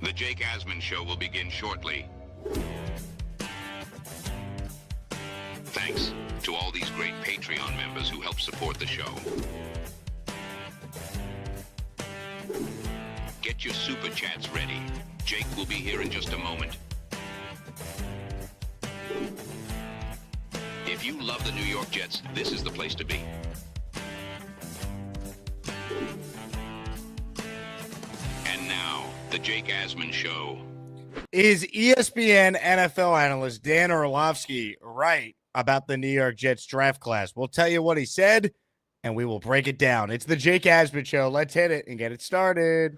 The Jake Asman Show will begin shortly. Thanks to all these great Patreon members who help support the show. Get your super chats ready. Jake will be here in just a moment. If you love the New York Jets, this is the place to be. And now, the Jake Asman Show. Is ESPN NFL analyst Dan Orlovsky right about the New York Jets draft class? We'll tell you what he said, and we will break it down. It's the Jake Asman Show. Let's hit it and get it started.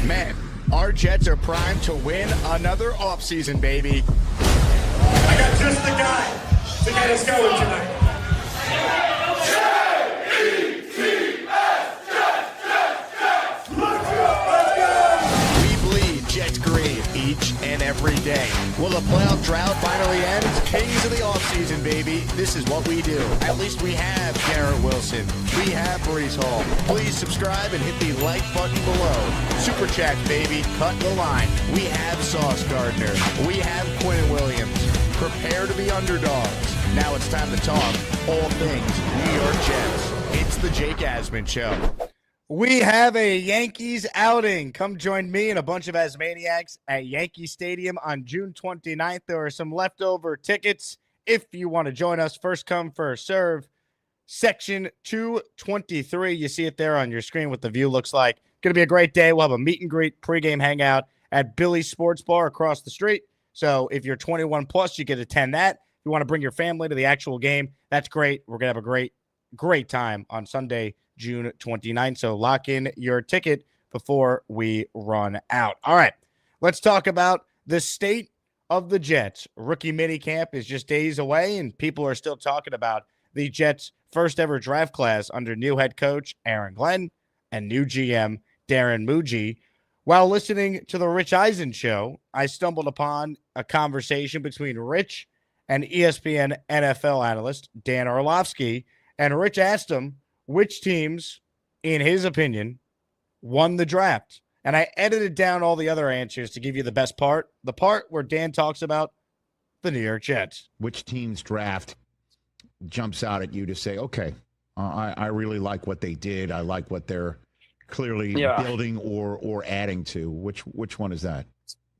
Man, our Jets are primed to win another offseason, baby. I got just the guy to get us going tonight. We bleed Jets green each and every day. Will the playoff drought finally end? Kings of the offseason, baby. This is what we do. At least we have Garrett Wilson. We have Brees Hall. Please subscribe and hit the like button below. Super chat, baby. Cut the line. We have Sauce Gardner. We have Quinn Williams. Prepare to be underdogs. Now it's time to talk all things New York Jets. It's the Jake Asman Show. We have a Yankees outing. Come join me and a bunch of Asmaniacs at Yankee Stadium on June 29th. There are some leftover tickets. If you want to join us, first come, first serve. Section 223. You see it there on your screen what the view looks like. Going to be a great day. We'll have a meet and greet pregame hangout at Billy's Sports Bar across the street. So if you're 21 plus, you get to attend that. If you want to bring your family to the actual game, that's great. We're going to have a great time on Sunday, June 29th. So lock in your ticket before we run out. All right, let's talk about the state of the Jets. Rookie minicamp is just days away, and people are still talking about the Jets' first ever draft class under new head coach Aaron Glenn and new GM Darren Muji. While listening to the Rich Eisen show, I stumbled upon a conversation between Rich and ESPN NFL analyst Dan Orlovsky, and Rich asked him which teams, in his opinion, won the draft. And I edited down all the other answers to give you the best part, the part where Dan talks about the New York Jets. Which team's draft jumps out at you to say, okay, I really like what they did. I like what they're clearly building or adding to. Which one is that,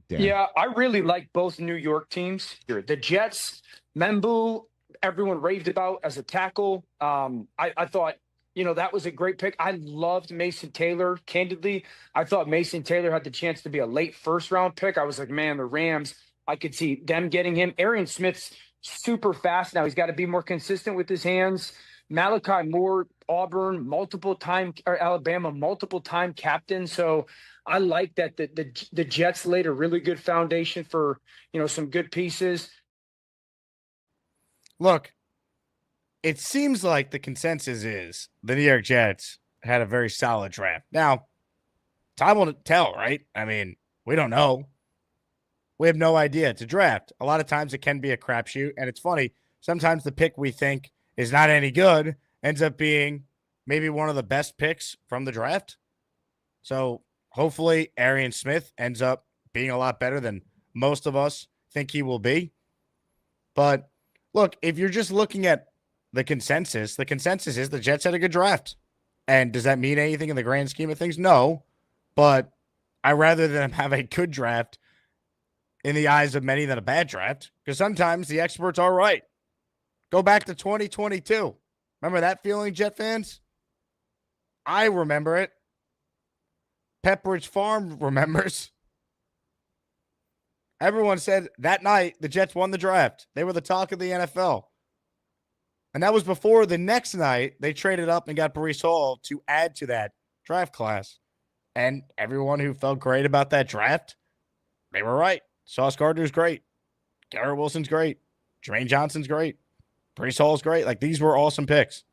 Dan? Yeah, I really like both New York teams here. The Jets, Membu, everyone raved about as a tackle. I thought, that was a great pick. I loved Mason Taylor. Candidly, I thought Mason Taylor had the chance to be a late first-round pick. I was like, man, the Rams, I could see them getting him. Arian Smith's super fast now. He's got to be more consistent with his hands. Malachi Moore, Auburn, Alabama, multiple-time captain. So I like that the Jets laid a really good foundation for, some good pieces. Look, it seems like the consensus is the New York Jets had a very solid draft. Now, time will tell, right? I mean, we don't know. We have no idea. It's a draft. A lot of times it can be a crapshoot, and it's funny. Sometimes the pick we think is not any good ends up being maybe one of the best picks from the draft. So hopefully Arian Smith ends up being a lot better than most of us think he will be. But look, if you're just looking at the consensus is the Jets had a good draft. And does that mean anything in the grand scheme of things? No. But I'd rather them have a good draft in the eyes of many than a bad draft, because sometimes the experts are right. Go back to 2022. Remember that feeling, Jet fans? I remember it. Pepperidge Farm remembers. Everyone said that night the Jets won the draft. They were the talk of the NFL. And that was before the next night they traded up and got Brees Hall to add to that draft class. And everyone who felt great about that draft, they were right. Sauce Gardner's great. Garrett Wilson's great. Jermaine Johnson's great. Brees Hall's great. Like, these were awesome picks.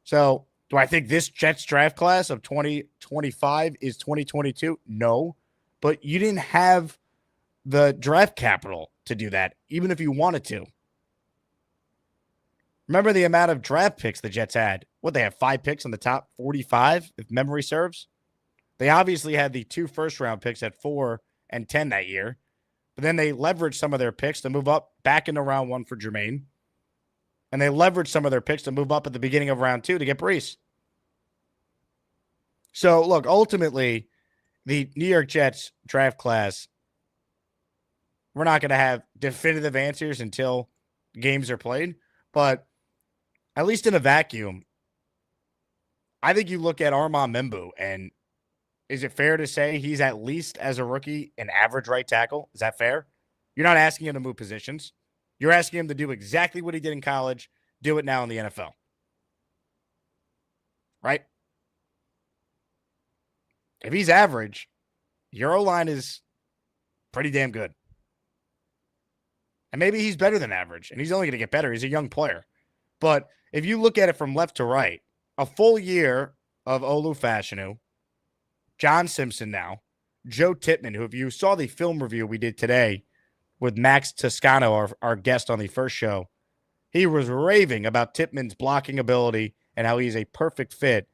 So, do I think this Jets draft class of 2025 is 2022? No. But you didn't have the draft capital to do that, even if you wanted to. Remember the amount of draft picks the Jets had? What, they have 5 picks on the top 45, if memory serves? They obviously had the 2 first-round picks at 4 and 10 that year. But then they leveraged some of their picks to move up back into round 1 for Jermaine. And they leveraged some of their picks to move up at the beginning of round 2 to get Brees. So, look, ultimately, the New York Jets draft class, we're not going to have definitive answers until games are played. But at least in a vacuum, I think you look at Armand Membu, and is it fair to say he's at least, as a rookie, an average right tackle? Is that fair? You're not asking him to move positions. You're asking him to do exactly what he did in college, do it now in the NFL. Right? If he's average, your O-line is pretty damn good. And maybe he's better than average, and he's only going to get better. He's a young player. But if you look at it from left to right, a full year of Olu Fashanu, John Simpson now, Joe Tippmann, who if you saw the film review we did today with Max Toscano, our guest on the first show, he was raving about Tippmann's blocking ability and how he's a perfect fit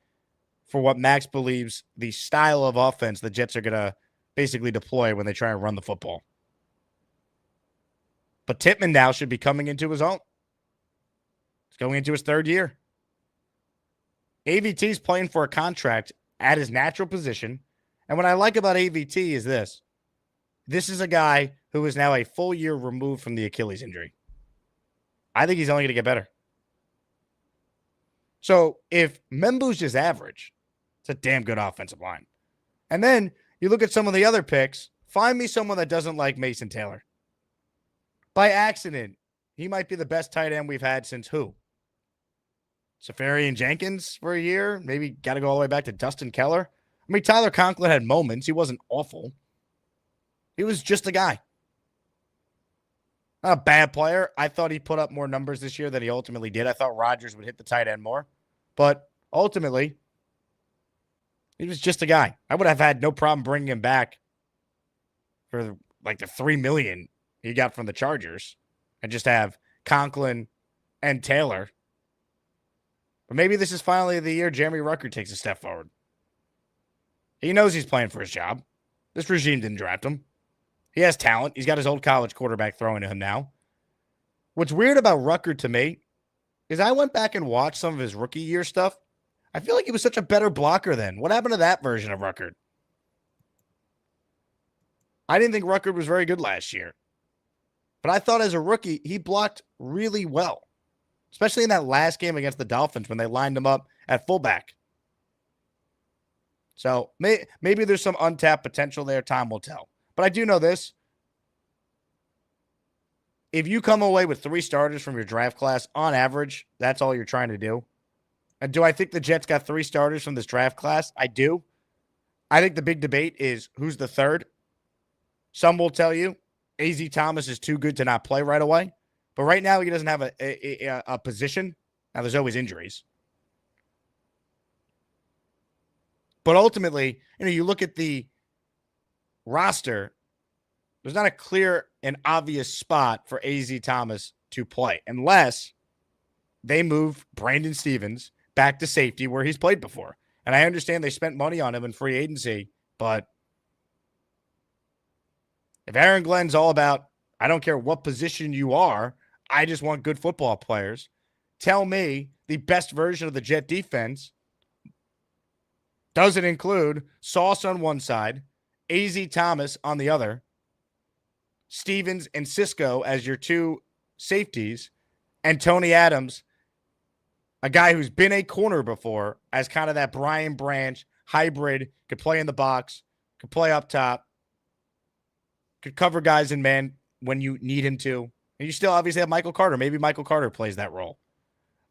for what Max believes the style of offense the Jets are going to basically deploy when they try and run the football. But Tippmann now should be coming into his own. He's going into his 3rd year. AVT's playing for a contract at his natural position. And what I like about AVT is this. This is a guy who is now a full year removed from the Achilles injury. I think he's only going to get better. So if Membu's just average, it's a damn good offensive line. And then you look at some of the other picks. Find me someone that doesn't like Mason Taylor. By accident, he might be the best tight end we've had since who? Safarian Jenkins for a year? Maybe got to go all the way back to Dustin Keller? I mean, Tyler Conklin had moments. He wasn't awful. He was just a guy. Not a bad player. I thought he put up more numbers this year than he ultimately did. I thought Rodgers would hit the tight end more. But ultimately, he was just a guy. I would have had no problem bringing him back for like the $3 million he got from the Chargers and just have Conklin and Taylor. But maybe this is finally the year Jeremy Ruckert takes a step forward. He knows he's playing for his job. This regime didn't draft him. He has talent. He's got his old college quarterback throwing to him now. What's weird about Ruckert to me is I went back and watched some of his rookie year stuff. I feel like he was such a better blocker then. What happened to that version of Ruckert? I didn't think Ruckert was very good last year. But I thought as a rookie, he blocked really well. Especially in that last game against the Dolphins when they lined him up at fullback. So maybe there's some untapped potential there. Time will tell. But I do know this. If you come away with 3 starters from your draft class, on average, that's all you're trying to do. And do I think the Jets got 3 starters from this draft class? I do. I think the big debate is who's the 3rd. Some will tell you A.Z. Thomas is too good to not play right away. But right now, he doesn't have a position. Now, there's always injuries. But ultimately, you look at the roster, there's not a clear and obvious spot for A.Z. Thomas to play unless they move Brandon Stevens back to safety where he's played before. And I understand they spent money on him in free agency, but if Aaron Glenn's all about, I don't care what position you are, I just want good football players, tell me the best version of the Jet defense doesn't include Sauce on one side, A.Z. Thomas on the other, Stevens and Cisco as your 2 safeties, and Tony Adams, a guy who's been a corner before, as kind of that Brian Branch hybrid, could play in the box, could play up top, could cover guys in man when you need him to. And you still obviously have Michael Carter. Maybe Michael Carter plays that role.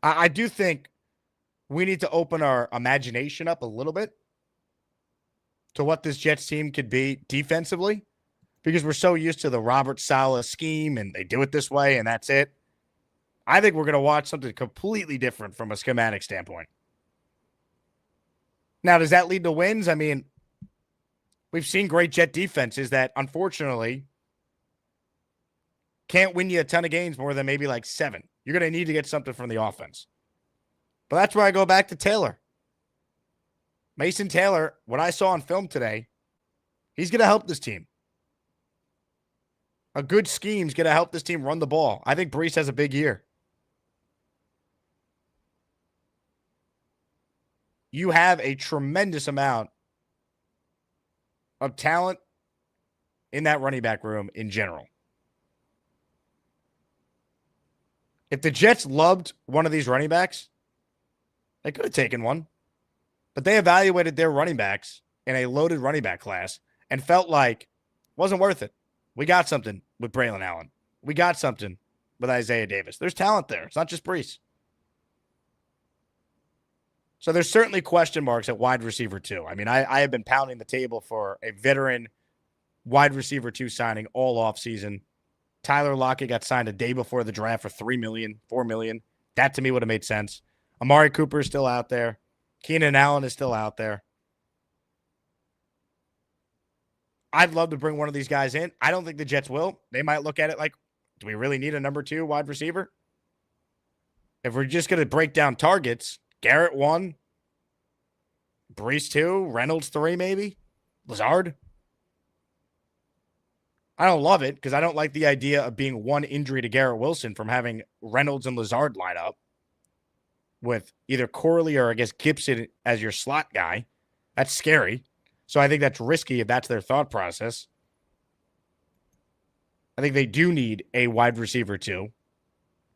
I do think we need to open our imagination up a little bit to what this Jets team could be defensively, because we're so used to the Robert Saleh scheme and they do it this way and that's it. I think we're going to watch something completely different from a schematic standpoint. Now, does that lead to wins? I mean, we've seen great Jet defenses that, unfortunately, can't win you a ton of games more than maybe like 7. You're going to need to get something from the offense. But that's where I go back to Taylor. Mason Taylor, what I saw on film today, he's going to help this team. A good scheme's going to help this team run the ball. I think Brees has a big year. You have a tremendous amount of talent in that running back room in general. If the Jets loved one of these running backs, they could have taken one. But they evaluated their running backs in a loaded running back class and felt like it wasn't worth it. We got something with Braylon Allen. We got something with Isaiah Davis. There's talent there. It's not just Brees. So there's certainly question marks at wide receiver 2. I mean, I have been pounding the table for a veteran wide receiver 2 signing all offseason. Tyler Lockett got signed a day before the draft for $3 million, $4 million. That to me would have made sense. Amari Cooper is still out there. Keenan Allen is still out there. I'd love to bring one of these guys in. I don't think the Jets will. They might look at it like, do we really need a number 2 wide receiver? If we're just going to break down targets, Garrett 1, Brees 2, Reynolds 3 maybe, Lazard. I don't love it because I don't like the idea of being one injury to Garrett Wilson from having Reynolds and Lazard line up with either Corley or I guess Gibson as your slot guy. That's scary. So I think that's risky if that's their thought process. I think they do need a wide receiver 2.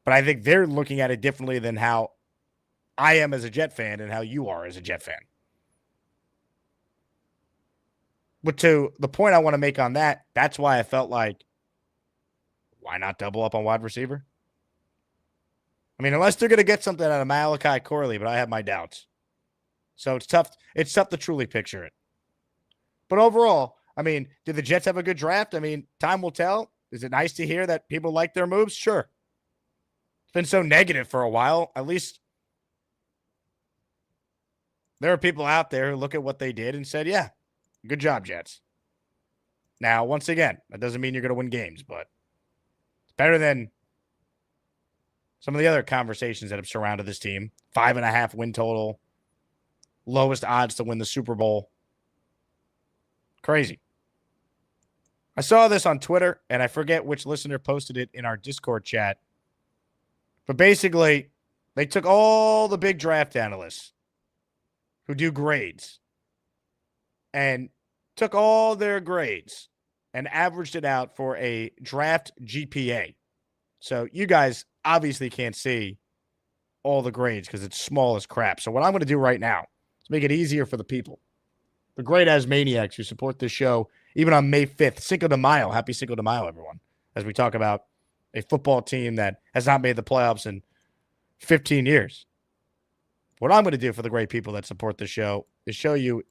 But I think they're looking at it differently than how I am as a Jet fan and how you are as a Jet fan. But to the point I want to make on that, that's why I felt like, why not double up on wide receiver? I mean, unless they're going to get something out of Malachi Corley, but I have my doubts. So it's tough. It's tough to truly picture it. But overall, I mean, did the Jets have a good draft? I mean, time will tell. Is it nice to hear that people like their moves? Sure. It's been so negative for a while. At least there are people out there who look at what they did and said, yeah, good job, Jets. Now, once again, that doesn't mean you're going to win games, but it's better than some of the other conversations that have surrounded this team. 5.5 win total. Lowest odds to win the Super Bowl. Crazy. I saw this on Twitter, and I forget which listener posted it in our Discord chat. But basically, they took all the big draft analysts who do grades and took all their grades and averaged it out for a draft GPA. So you guys obviously can't see all the grades because it's small as crap. So what I'm going to do right now is make it easier for the people. The great Asmaniacs who support this show, even on May 5th, Cinco de Mayo. Happy Cinco de Mayo, everyone, as we talk about a football team that has not made the playoffs in 15 years. What I'm going to do for the great people that support the show is show you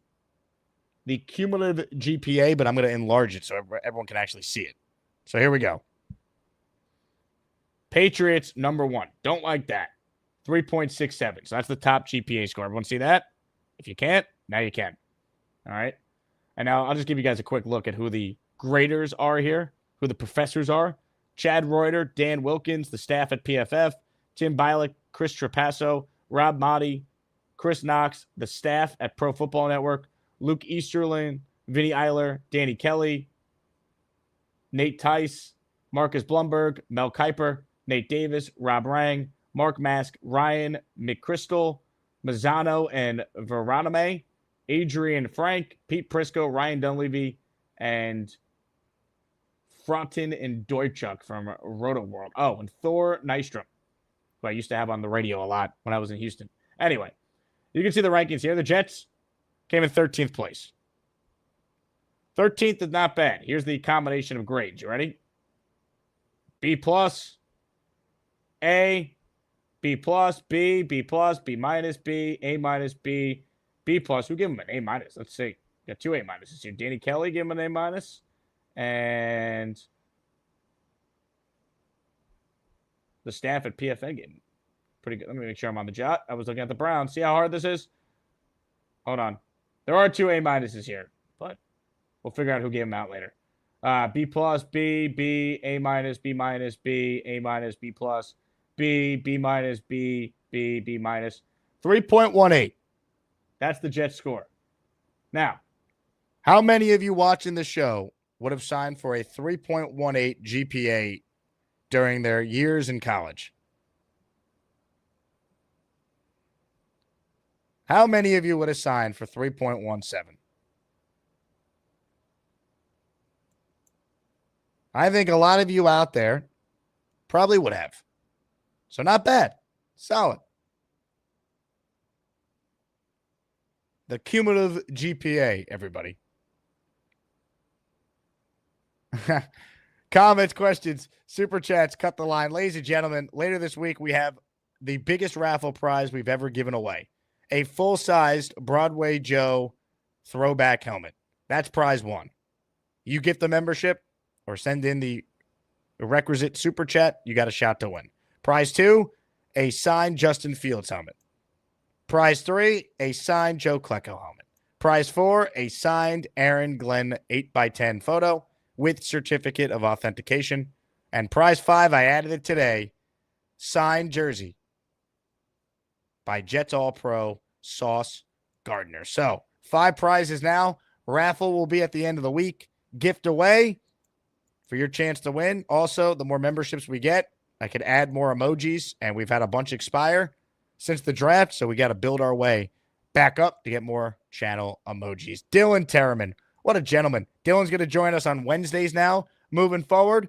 the cumulative GPA, but I'm going to enlarge it so everyone can actually see it. So here we go. Patriots, number 1. Don't like that. 3.67. So that's the top GPA score. Everyone see that? If you can't, now you can. All right. And now I'll just give you guys a quick look at who the graders are here, who the professors are. Chad Reuter, Dan Wilkins, the staff at PFF, Tim Bialik, Chris Trapasso, Rob Motti, Chris Knox, the staff at Pro Football Network, Luke Easterling, Vinny Eiler, Danny Kelly, Nate Tice, Marcus Blumberg, Mel Kiper, Nate Davis, Rob Rang, Mark Mask, Ryan McChrystal, Mazzano, and Veronime, Adrian Frank, Pete Prisco, Ryan Dunleavy, and Frontin and Deutschuk from Roto World. Oh, and Thor Nystrom, who I used to have on the radio a lot when I was in Houston. Anyway, you can see the rankings here. The Jets came in 13th place. 13th is not bad. Here's the combination of grades. You ready? B+, A, B+, B, B+, B-, B, A-, B, B+. Who gave him an A-? Let's see. Got 2 A-s here. Danny Kelly gave him an A-. And the staff at PFN gave him pretty good. Let me make sure I'm on the jot. I was looking at the Browns. See how hard this is? Hold on. There are 2 A-s here, but we'll figure out who gave them out later. B+, B, B, A-, B-, B, A-, B+, B, B-, B, B, B-. 3.18. That's the Jets score. Now, how many of you watching the show would have signed for a 3.18 GPA during their years in college? How many of you would have signed for 3.17? I think a lot of you out there probably would have. So not bad. Solid. The cumulative GPA, everybody. Comments, questions, super chats, cut the line. Ladies and gentlemen, later this week we have the biggest raffle prize we've ever given away. A full-sized Broadway Joe throwback helmet. That's prize one. You get the membership or send in the requisite super chat, you got a shot to win. Prize two, a signed Justin Fields helmet. Prize three, a signed Joe Klecko helmet. Prize four, a signed Aaron Glenn 8x10 photo with certificate of authentication. And prize five, I added it today, signed jersey by Jets All-Pro Sauce Gardner. So 5 prizes now. Raffle will be at the end of the week. Gift away for your chance to win. Also, the more memberships we get, I could add more emojis, and we've had a bunch expire since the draft, so we got to build our way back up to get more channel emojis. Dylan Terraman, what a gentleman. Dylan's going to join us on Wednesdays now, moving forward,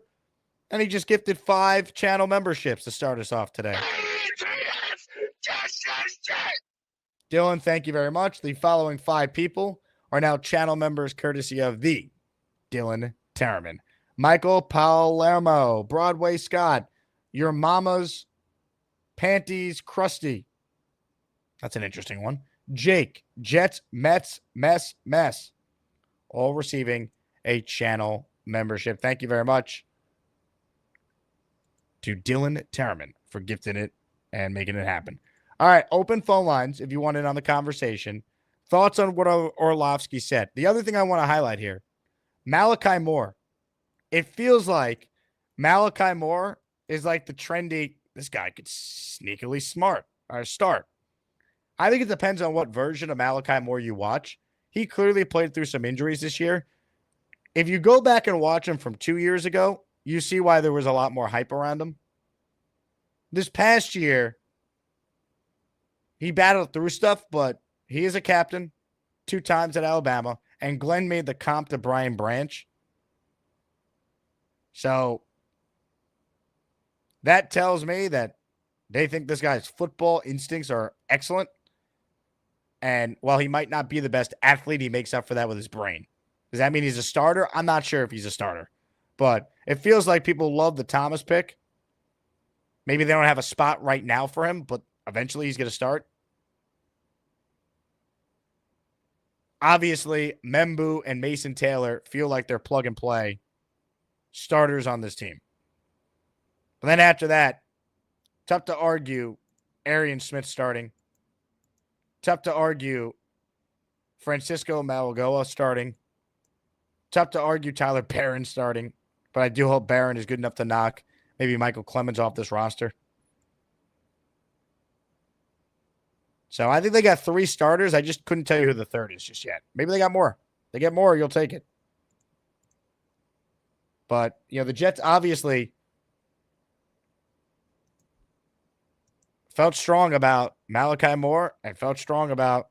and he just gifted 5 channel memberships to start us off today. Dylan, thank you very much. The following 5 people are now channel members courtesy of the Dylan Terraman. Michael Palermo, Broadway Scott, Your Mama's Panties Crusty. That's an interesting one. Jake, Jets, Mets, Mess. All receiving a channel membership. Thank you very much to Dylan Terraman for gifting it and making it happen. All right, open phone lines if you want in on the conversation. Thoughts on what Orlovsky said. The other thing I want to highlight here, Malachi Moore. It feels like Malachi Moore is like the trendy, this guy could sneakily start. I think it depends on what version of Malachi Moore you watch. He clearly played through some injuries this year. If you go back and watch him from 2 years ago, you see why there was a lot more hype around him. This past year, he battled through stuff, but he is a captain 2 times at Alabama, and Glenn made the comp to Brian Branch. So that tells me that they think this guy's football instincts are excellent. And while he might not be the best athlete, he makes up for that with his brain. Does that mean he's a starter? I'm not sure if he's a starter. But it feels like people love the Thomas pick. Maybe they don't have a spot right now for him, but eventually he's going to start. Obviously, Membu and Mason Taylor feel like they're plug and play starters on this team. But then after that, tough to argue Arian Smith starting. Tough to argue Francisco Malagoa starting. Tough to argue Tyler Barron starting. But I do hope Barron is good enough to knock maybe Michael Clemens off this roster. So I think they got 3 starters. I just couldn't tell you who the third is just yet. Maybe they got more. They get more, you'll take it. But, the Jets obviously felt strong about Malachi Moore and felt strong about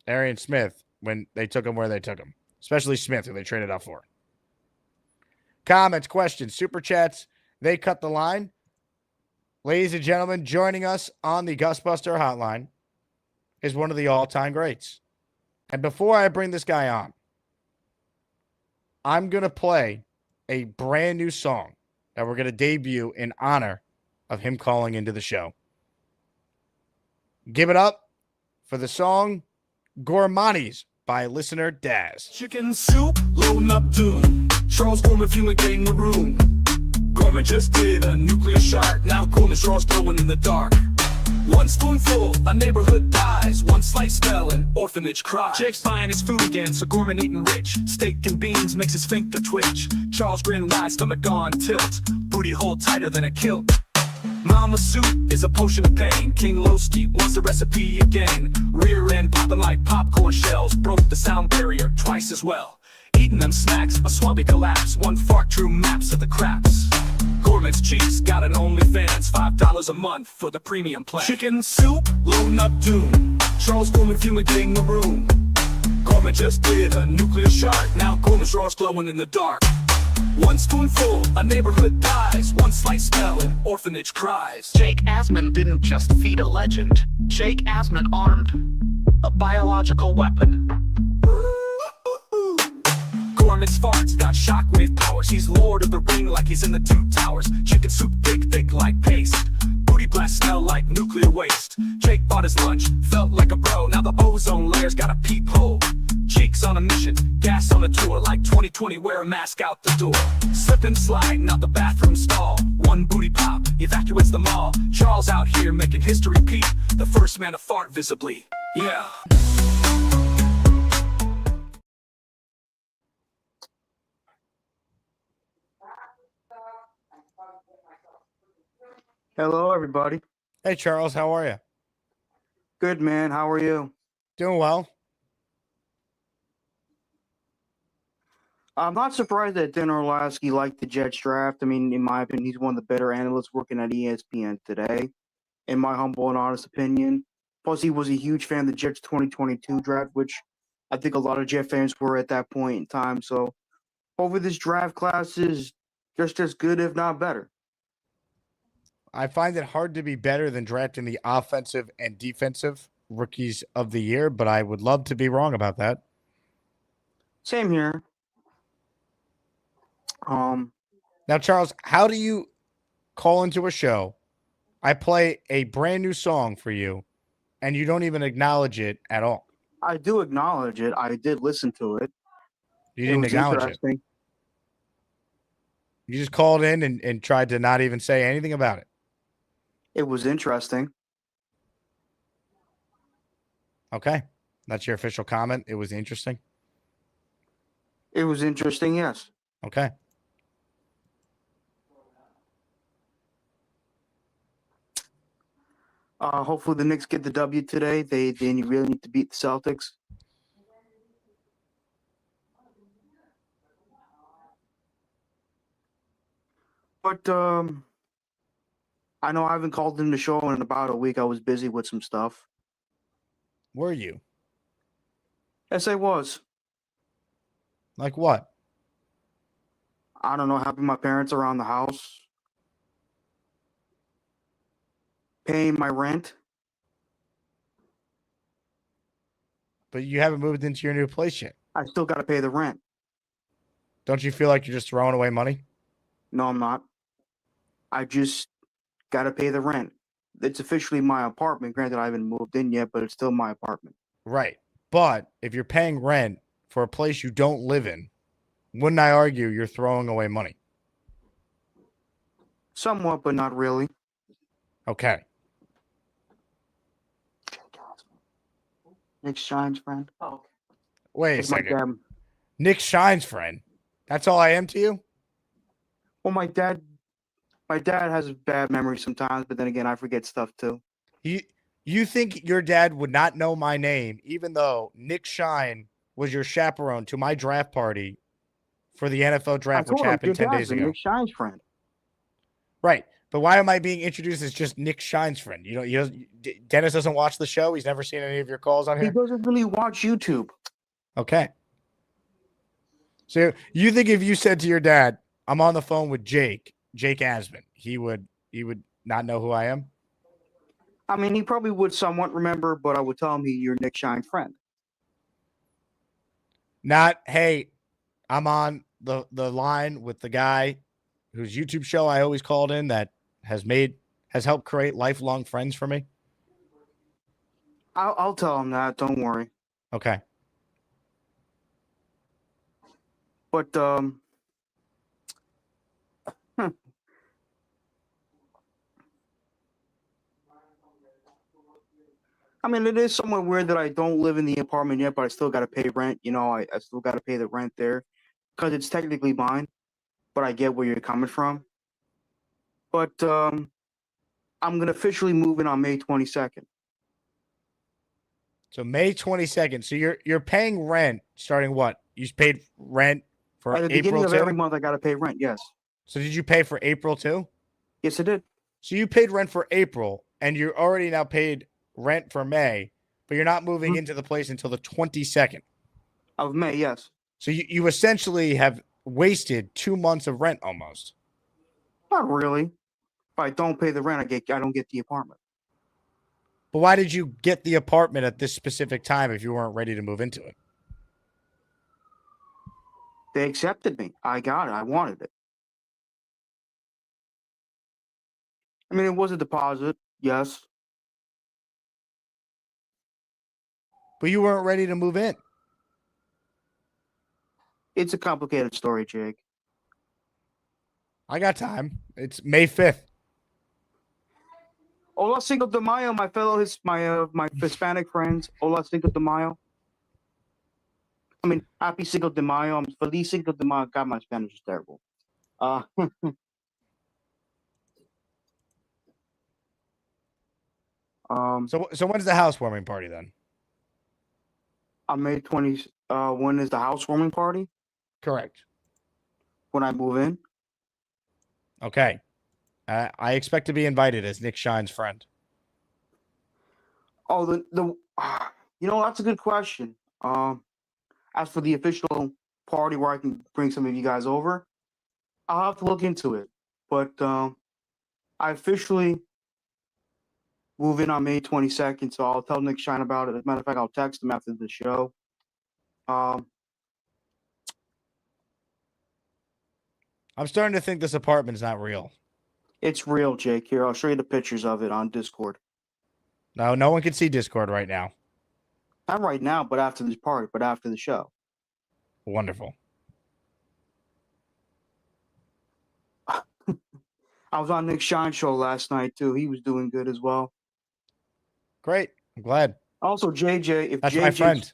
Arian Smith when they took him where they took him, especially Smith, who they traded out for. Comments, questions, super chats, they cut the line. Ladies and gentlemen, joining us on the Gusbuster hotline is one of the all-time greats. And before I bring this guy on, I'm going to play a brand new song that we're going to debut in honor of him calling into the show. Give it up for the song Gourmandise by listener Daz. Chicken soup, loading up Dune. Charles Gorman fumigating the room. Gorman just did a nuclear shot. Now Gorman straws glowing in the dark. 1 spoonful, a neighborhood dies. 1 slice spell, an orphanage cries. Jake's buying his food again, so Gorman eating rich. Steak and beans makes his sphincter twitch. Charles grin wide, stomach on tilt. Booty hole tighter than a kilt. Mama soup is a potion of pain. King Orlovsky wants the recipe again. Rear end popping like popcorn shells. Broke the sound barrier twice as well. Eating them snacks, a swampy collapse. One fart drew maps of the craps. Gourmet's cheeks got an OnlyFans. $5 a month for the premium plan. Chicken soup, loading up doom. Charles Gorman fumigating the room. Gorman just did a nuclear shot. Now Gorman's drawers glowing in the dark. One spoonful, a neighborhood dies. One slight smell, an orphanage cries. Jake Asman didn't just feed a legend. Jake Asman armed a biological weapon. Gorman's farts got shockwave powers. He's Lord of the Ring like he's in the Two Towers. Chicken soup thick like paste. Booty blast smell like nuclear waste. Jake bought his lunch, felt like a bro. Now the ozone layer's got a peephole. Cheeks on a mission, gas on a tour. Like 2020, wear a mask out the door. Slip and slide, out the bathroom stall. One booty pop, evacuates them all. Charles out here making history peak. The first man to fart visibly. Yeah. Hello, everybody. Hey, Charles, how are you? Good, man. How are you? Doing well. I'm not surprised that Dan Orlovsky liked the Jets draft. I mean, in my opinion, he's one of the better analysts working at ESPN today, in my humble and honest opinion. Plus, he was a huge fan of the Jets 2022 draft, which I think a lot of Jet fans were at that point in time. So, over this draft class is just as good, if not better. I find it hard to be better than drafting the offensive and defensive rookies of the year, but I would love to be wrong about that. Same here. Now, Charles, how do you call into a show? I play a brand new song for you, and you don't even acknowledge it at all. I do acknowledge it. I did listen to it. You didn't acknowledge it. You just called in and tried to not even say anything about it. It was interesting. Okay. That's your official comment. It was interesting. It was interesting, yes. Okay. Hopefully the Knicks get the W today. They really need to beat the Celtics. But I know I haven't called in the show in about a week. I was busy with some stuff. Were you? Yes, I was. Like what? I don't know, helping my parents around the house. Paying my rent. But you haven't moved into your new place yet. I still got to pay the rent. Don't you feel like you're just throwing away money? No, I'm not. I just got to pay the rent. It's officially my apartment. Granted, I haven't moved in yet, but it's still my apartment. Right. But if you're paying rent for a place you don't live in, wouldn't I argue you're throwing away money? Somewhat, but not really. Okay. Nick Shine's friend. Oh, Wait a second. Nick Shine's friend. That's all I am to you? Well, my dad has a bad memory sometimes, but then again, I forget stuff too. You think your dad would not know my name, even though Nick Shine was your chaperone to my draft party for the NFL draft, which happened 10 days ago? Nick Shine's friend. Right. But why am I being introduced as just Nick Shine's friend? Dennis doesn't watch the show. He's never seen any of your calls on here. He doesn't really watch YouTube. Okay. So you think if you said to your dad, "I'm on the phone with Jake Asman," he would not know who I am? I mean, he probably would somewhat remember, but I would tell him you're Nick Shine's friend. Not, hey, I'm on the line with the guy whose YouTube show I always called in that has helped create lifelong friends for me. I'll tell him that. Don't worry. Okay. But I mean, it is somewhat weird that I don't live in the apartment yet, but I still got to pay rent. You know, I still got to pay the rent there because it's technically mine, but I get where you're coming from. But I'm going to officially move in on May 22nd. So May 22nd. So you're paying rent starting what? You paid rent for At the April beginning of too? every month, I got to pay rent. Yes. So did you pay for April too? Yes, I did. So you paid rent for April, and you're already now paid rent for May, but you're not moving into the place until the 22nd of May. Yes. So you essentially have wasted 2 months of rent almost. Not really. If I don't pay the rent, I don't get the apartment. But why did you get the apartment at this specific time if you weren't ready to move into it? They accepted me. I got it. I wanted it. I mean, it was a deposit. Yes. But you weren't ready to move in. It's a complicated story, Jake. I got time. It's May 5th. Hola Cinco de Mayo, my my Hispanic friends. Hola Cinco de Mayo. I mean, happy Cinco de Mayo. I'm Feliz Cinco de Mayo. God, my Spanish is terrible. So when's the housewarming party then? On May 20th. When is the housewarming party? Correct. When I move in. Okay. I expect to be invited as Nick Shine's friend. Oh, that's a good question. As for the official party where I can bring some of you guys over, I'll have to look into it. But I officially move in on May 22nd, so I'll tell Nick Shine about it. As a matter of fact, I'll text him after the show. I'm starting to think this apartment is not real. It's real, Jake. Here, I'll show you the pictures of it on Discord. No one can see Discord right now. Not right now, but after this party, but after the show. Wonderful. I was on Nick Shine's show last night, too. He was doing good as well. Great. I'm glad. Also, JJ, That's my friend.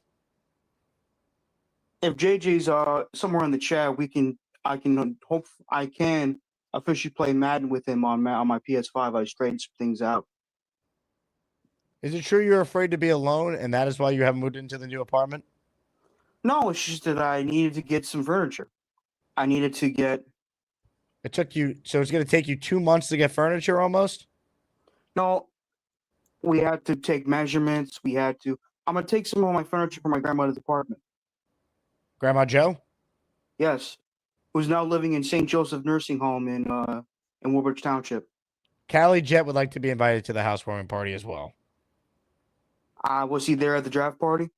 If JJ's somewhere in the chat, I can officially play Madden with him on my PS5. I straightened some things out. Is it true you're afraid to be alone, and that is why you haven't moved into the new apartment? No, it's just that I needed to get some furniture. I needed to get. It took you, so it's going to take you 2 months to get furniture almost? No, we had to take measurements. I'm going to take some of my furniture from my grandmother's apartment. Grandma Joe? Yes. Who's now living in St. Joseph Nursing Home in Woodbridge Township. Callie Jet would like to be invited to the housewarming party as well. Was he there at the draft party?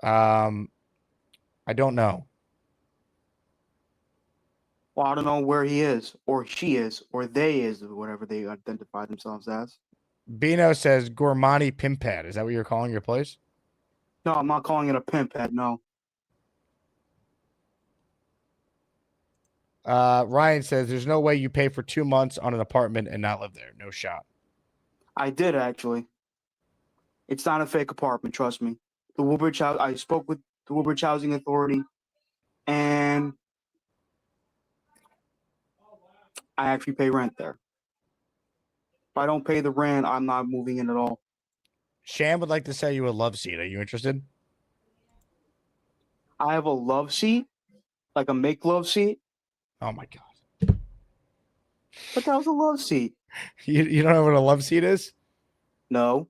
I don't know. Well, I don't know where he is, or she is, or they is, or whatever they identify themselves as. Bino says Gourmani Pimpad. Is that what you're calling your place? No, I'm not calling it a pimp pad, no. Ryan says there's no way you pay for 2 months on an apartment and not live there. No shot. I did, actually. It's not a fake apartment, trust me. I spoke with the Woodbridge Housing Authority, and I actually pay rent there. If I don't pay the rent, I'm not moving in at all. Sham would like to sell you a love seat. Are you interested? I have a love seat, like a make love seat. Oh my God. But that was a love seat. You don't know what a love seat is? No.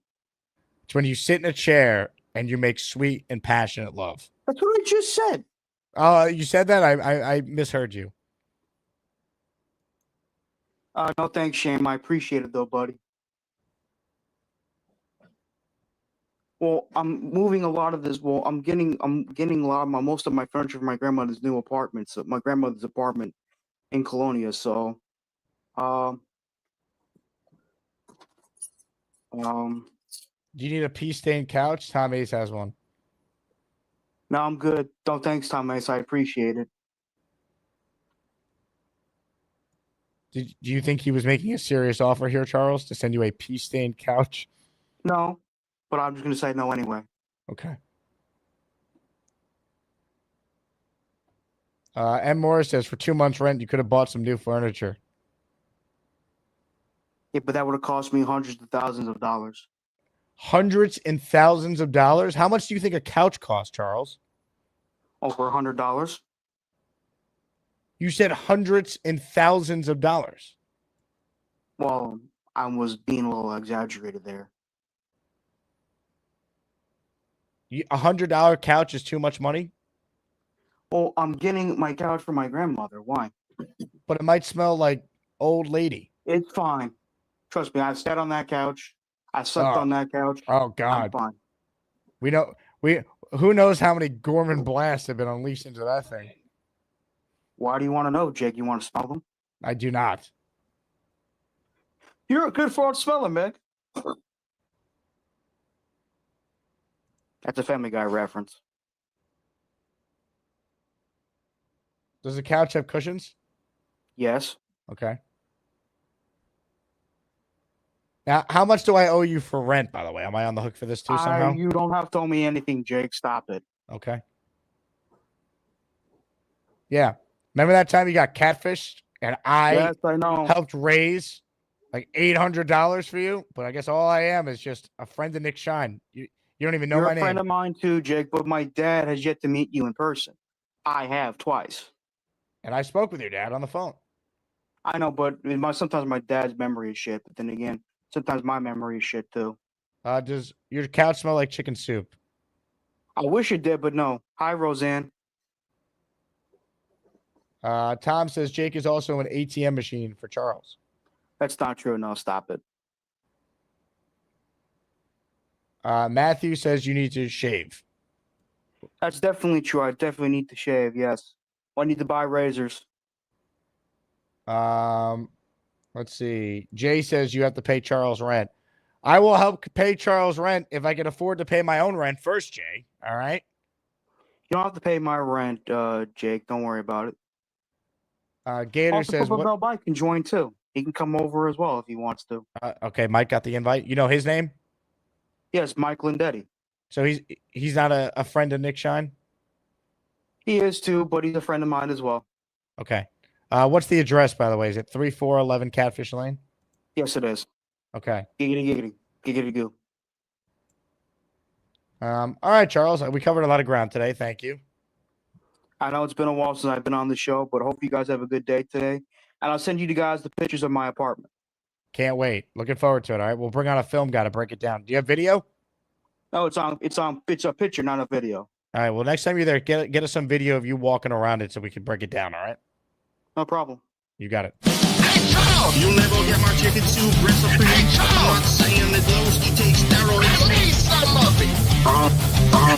It's when you sit in a chair and you make sweet and passionate love. That's what I just said. Oh, you said that? I misheard you. No, thanks, Sham. I appreciate it, though, buddy. Well, I'm moving a lot of this. Well, I'm getting a lot of most of my furniture from my grandmother's new apartment. So my grandmother's apartment in Colonia. So, Do you need a pea-stained couch? Tom Ace has one. No, I'm good. Don't thanks, Tom Ace. I appreciate it. Do you think he was making a serious offer here, Charles, to send you a pea-stained couch? No, but I'm just gonna say no anyway. Okay. M. Morris says for 2 months rent, you could have bought some new furniture. Yeah, but that would have cost me hundreds of thousands of dollars. Hundreds and thousands of dollars? How much do you think a couch costs, Charles? Over $100. You said hundreds and thousands of dollars. Well, I was being a little exaggerated there. $100 couch is too much money? Well, I'm getting my couch for my grandmother. Why? But it might smell like old lady. It's fine. Trust me, I've sat on that couch. I slept on that couch. Oh God. I'm fine. Who knows how many Gorman blasts have been unleashed into that thing? Why do you want to know, Jake? You want to smell them? I do not. You're a good fraud smeller, Meg. That's a Family Guy reference. Does the couch have cushions? Yes. Okay. Now, how much do I owe you for rent, by the way? Am I on the hook for this too somehow? You don't have to owe me anything, Jake. Stop it. Okay. Yeah. Remember that time you got catfished and Yes, I know. helped raise like $800 for you? But I guess all I am is just a friend of Nick Shine. You don't even know You're my a name. friend of mine too, Jake, but my dad has yet to meet you in person. I have twice. And I spoke with your dad on the phone. I know, but sometimes my dad's memory is shit. But then again, sometimes my memory is shit too. Does your couch smell like chicken soup? I wish it did, but no. Hi, Roseanne. Tom says Jake is also an ATM machine for Charles. That's not true. No, stop it. Matthew says you need to shave. That's definitely true. I definitely need to shave. Yes. I need to buy razors. Let's see. Jay says you have to pay Charles rent. I will help pay Charles rent if I can afford to pay my own rent first, Jay. All right? You don't have to pay my rent, Jake. Don't worry about it. Gator Also, says... Papa Bell can join too. He can come over as well if he wants to. Okay, Mike got the invite. You know his name? Yes, Mike Lindetti. So he's not a friend of Nick Shine? He is too, but he's a friend of mine as well. Okay. What's the address, by the way? Is it 3411 Catfish Lane? Yes, it is. Okay. Giggity, giggity. Giggity goo. All right, Charles. We covered a lot of ground today. Thank you. I know it's been a while since I've been on the show, but I hope you guys have a good day today. And I'll send you guys the pictures of my apartment. Can't wait. Looking forward to it. All right. We'll bring on a film guy to break it down. Do you have video? No, it's a picture, not a video. All right. Well, next time you're there, get us some video of you walking around it so we can break it down. All right. No problem. You got it. Hey, Charles! You'll never get my chicken soup recipe. Hey, Charles! I'm not saying that Orlovsky takes steroids. I need some of it.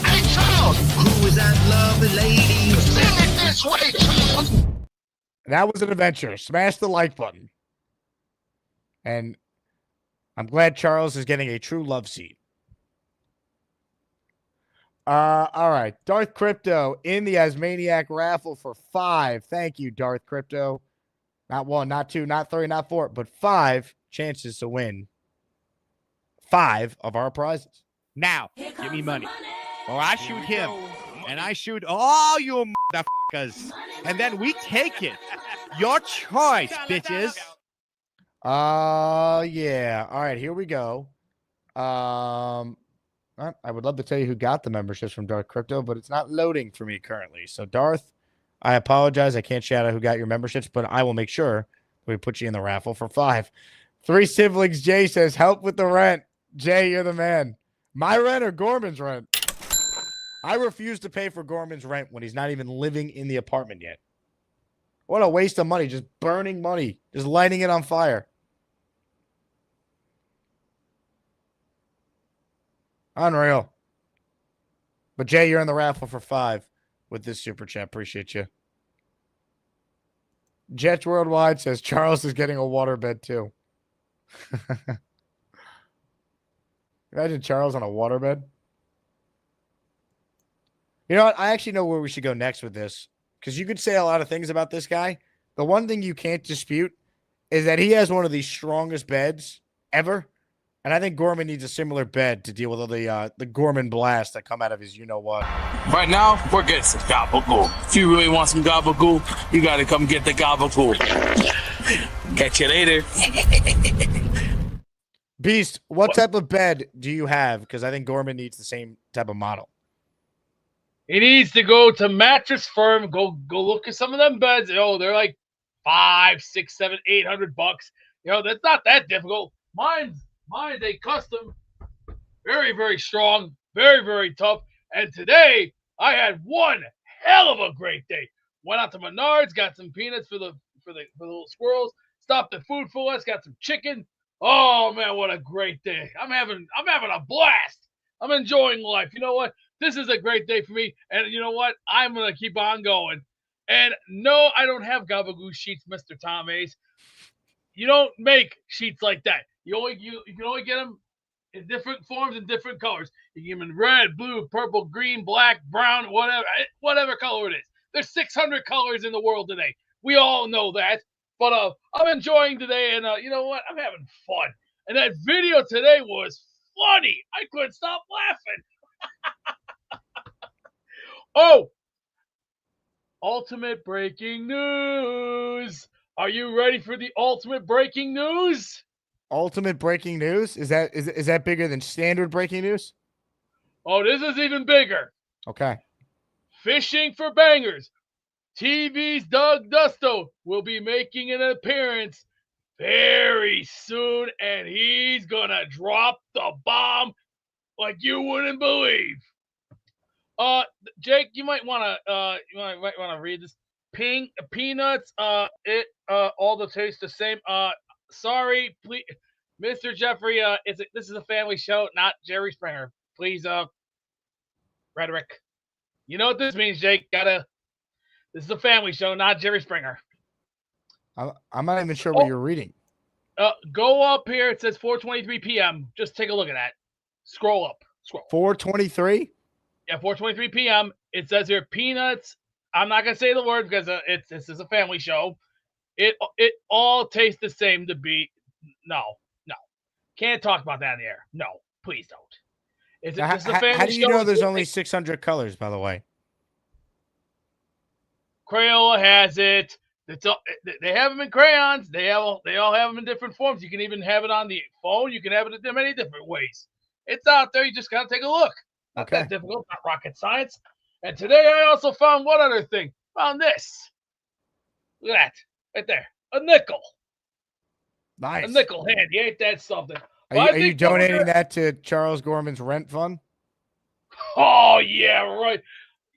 Hey, Charles! Who is that lovely lady? Send it this way, Charles! That was an adventure. Smash the like button. And I'm glad Charles is getting a true love seat. All right. Darth Crypto in the Asmaniac raffle for 5. Thank you, Darth Crypto. Not 1, not 2, not 3, not 4, but 5 chances to win 5 of our prizes. Now, give me money. Or I shoot him. And I shoot all you motherfuckers. And then we take it. Your choice, bitches. Yeah. All right, here we go. I would love to tell you who got the memberships from Darth Crypto, but it's not loading for me currently. So, Darth, I apologize. I can't shout out who got your memberships, but I will make sure we put you in the raffle for 5. 3 siblings. Jay says, help with the rent. Jay, you're the man. My rent or Gorman's rent? I refuse to pay for Gorman's rent when he's not even living in the apartment yet. What a waste of money. Just burning money. Just lighting it on fire. Unreal. But, Jay, you're in the raffle for 5 with this super chat. Appreciate you. Jets Worldwide says Charles is getting a waterbed too. Imagine Charles on a waterbed. You know what? I actually know where we should go next with this, because you could say a lot of things about this guy. The one thing you can't dispute is that he has one of the strongest beds ever. And I think Gorman needs a similar bed to deal with all the Gorman blasts that come out of his you-know-what. Right now, we're getting some gabagool. If you really want some gabagool, you got to come get the gabagool. Catch you later. Beast, what type of bed do you have? Because I think Gorman needs the same type of model. He needs to go to Mattress Firm. Go look at some of them beds. They're like $500, $600, $700, $800. That's not that difficult. Mine's a custom, very, very strong, very, very tough. And today I had one hell of a great day. Went out to Menards, got some peanuts for the little squirrels. Stopped at Food for Less, got some chicken. Oh man, what a great day! I'm having a blast. I'm enjoying life. You know what? This is a great day for me. And you know what? I'm gonna keep on going. And no, I don't have Gabagool sheets, Mr. Tom Ace. You don't make sheets like that. You can only get them in different forms and different colors. You can get them in red, blue, purple, green, black, brown, whatever color it is. There's 600 colors in the world today. We all know that. But I'm enjoying today, and you know what? I'm having fun. And that video today was funny. I couldn't stop laughing. Oh, ultimate breaking news. Are you ready for the ultimate breaking news? Ultimate breaking news? Is that bigger than standard breaking news? Oh, this is even bigger. Okay. Fishing for bangers. TV's Doug Dusto will be making an appearance very soon, and he's gonna drop the bomb like you wouldn't believe. Jake, you might wanna read this. Peanuts. All the taste the same. Sorry, please, Mr. Jeffrey. This is a family show, not Jerry Springer. Please, rhetoric. You know what this means, Jake? This is a family show, not Jerry Springer. I'm not even sure what you're reading. Go up here. It says 4:23 p.m. Just take a look at that. Scroll up. Scroll. 4:23? Yeah, 4:23 p.m. It says here, Peanuts. I'm not going to say the word because this is a family show. It all tastes the same to be. No. Can't talk about that in the air. No, please don't. How do you know there's only 600 colors, by the way? Crayola has it. They have them in crayons. They all have them in different forms. You can even have it on the phone. You can have it in many different ways. It's out there. You just got to take a look. Not that difficult. Not rocket science. And today I also found one other thing. Found this. Look at that. Right there. A nickel. Nice. A nickel handy. Ain't that something? Are you donating that to Charles Gorman's rent fund? Oh, yeah, right.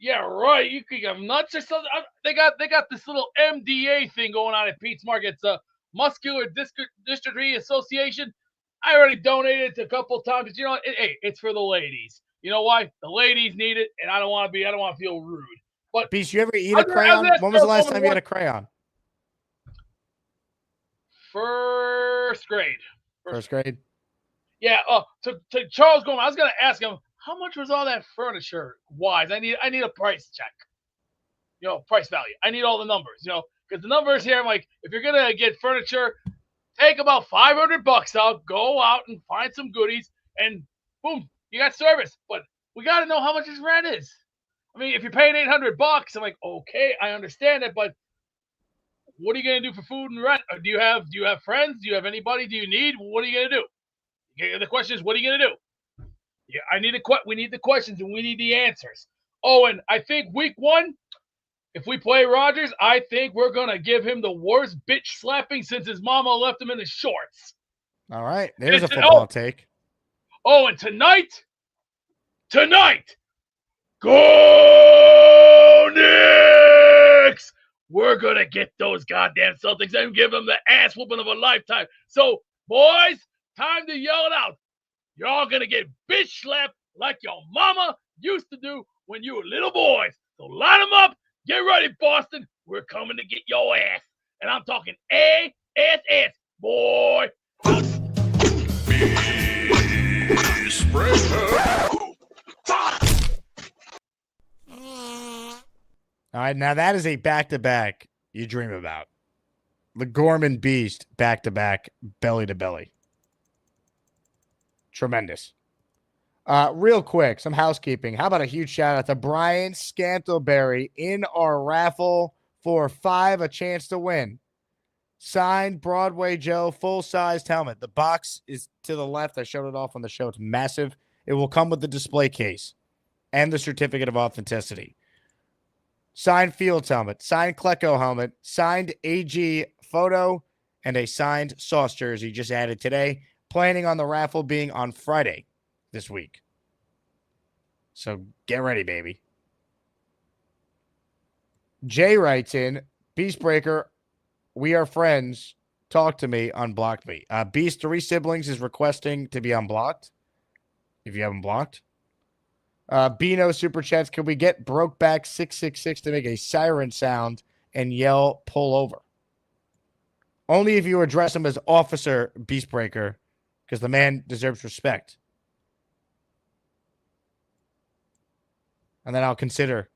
Yeah, right. You could get nuts or something. They got this little MDA thing going on at Pete's Market. It's a Muscular Dystrophy Association. I already donated it a couple of times. But you know what? It's for the ladies. You know why? The ladies need it, and I don't want to feel rude. But Beast, you ever eat a crayon? When was the last time you had a crayon? First grade. First grade? Yeah. To Charles Gorman, I was gonna ask him, how much was all that furniture wise? I need a price check. Price value. I need all the numbers, because the numbers here, I'm like, if you're going to get furniture, take about $500 out, go out and find some goodies, and boom, you got service. But we got to know how much his rent is. I mean, if you're paying $800, I'm like, okay, I understand it, but what are you going to do for food and rent? Do you have friends? Do you have anybody? Do you need? What are you going to do? The question is, what are you going to do? Yeah, we need the questions and we need the answers. Oh, and I think week 1, if we play Rodgers, I think we're going to give him the worst bitch slapping since his mama left him in his shorts. All right. There's a football take. Oh, and tonight, go Knicks! We're going to get those goddamn Celtics and give them the ass whooping of a lifetime. So, boys, time to yell it out. Y'all gonna get bitch slapped like your mama used to do when you were little boys. So line them up. Get ready, Boston. We're coming to get your ass. And I'm talking ASS, boy. All right, now that is a back-to-back you dream about. The Gorman Beast back-to-back, belly-to-belly. Tremendous. Real quick, some housekeeping. How about a huge shout out to Brian Scantleberry in our raffle for 5, a chance to win Signed Broadway Joe, full-sized helmet. The box is to the left. I showed it off on the show. It's massive. It will come with the display case and the certificate of authenticity. Signed Fields helmet, signed Klecko helmet, signed AG photo, and a signed Sauce jersey just added today. Planning on the raffle being on Friday this week. So get ready, baby. Jay writes in, Beastbreaker, we are friends. Talk to me, unblock me. Beast 3 siblings is requesting to be unblocked. If you haven't blocked. Bino super chats. Can we get Brokeback 666 to make a siren sound and yell pull over? Only if you address him as Officer Beastbreaker, because the man deserves respect. And then I'll consider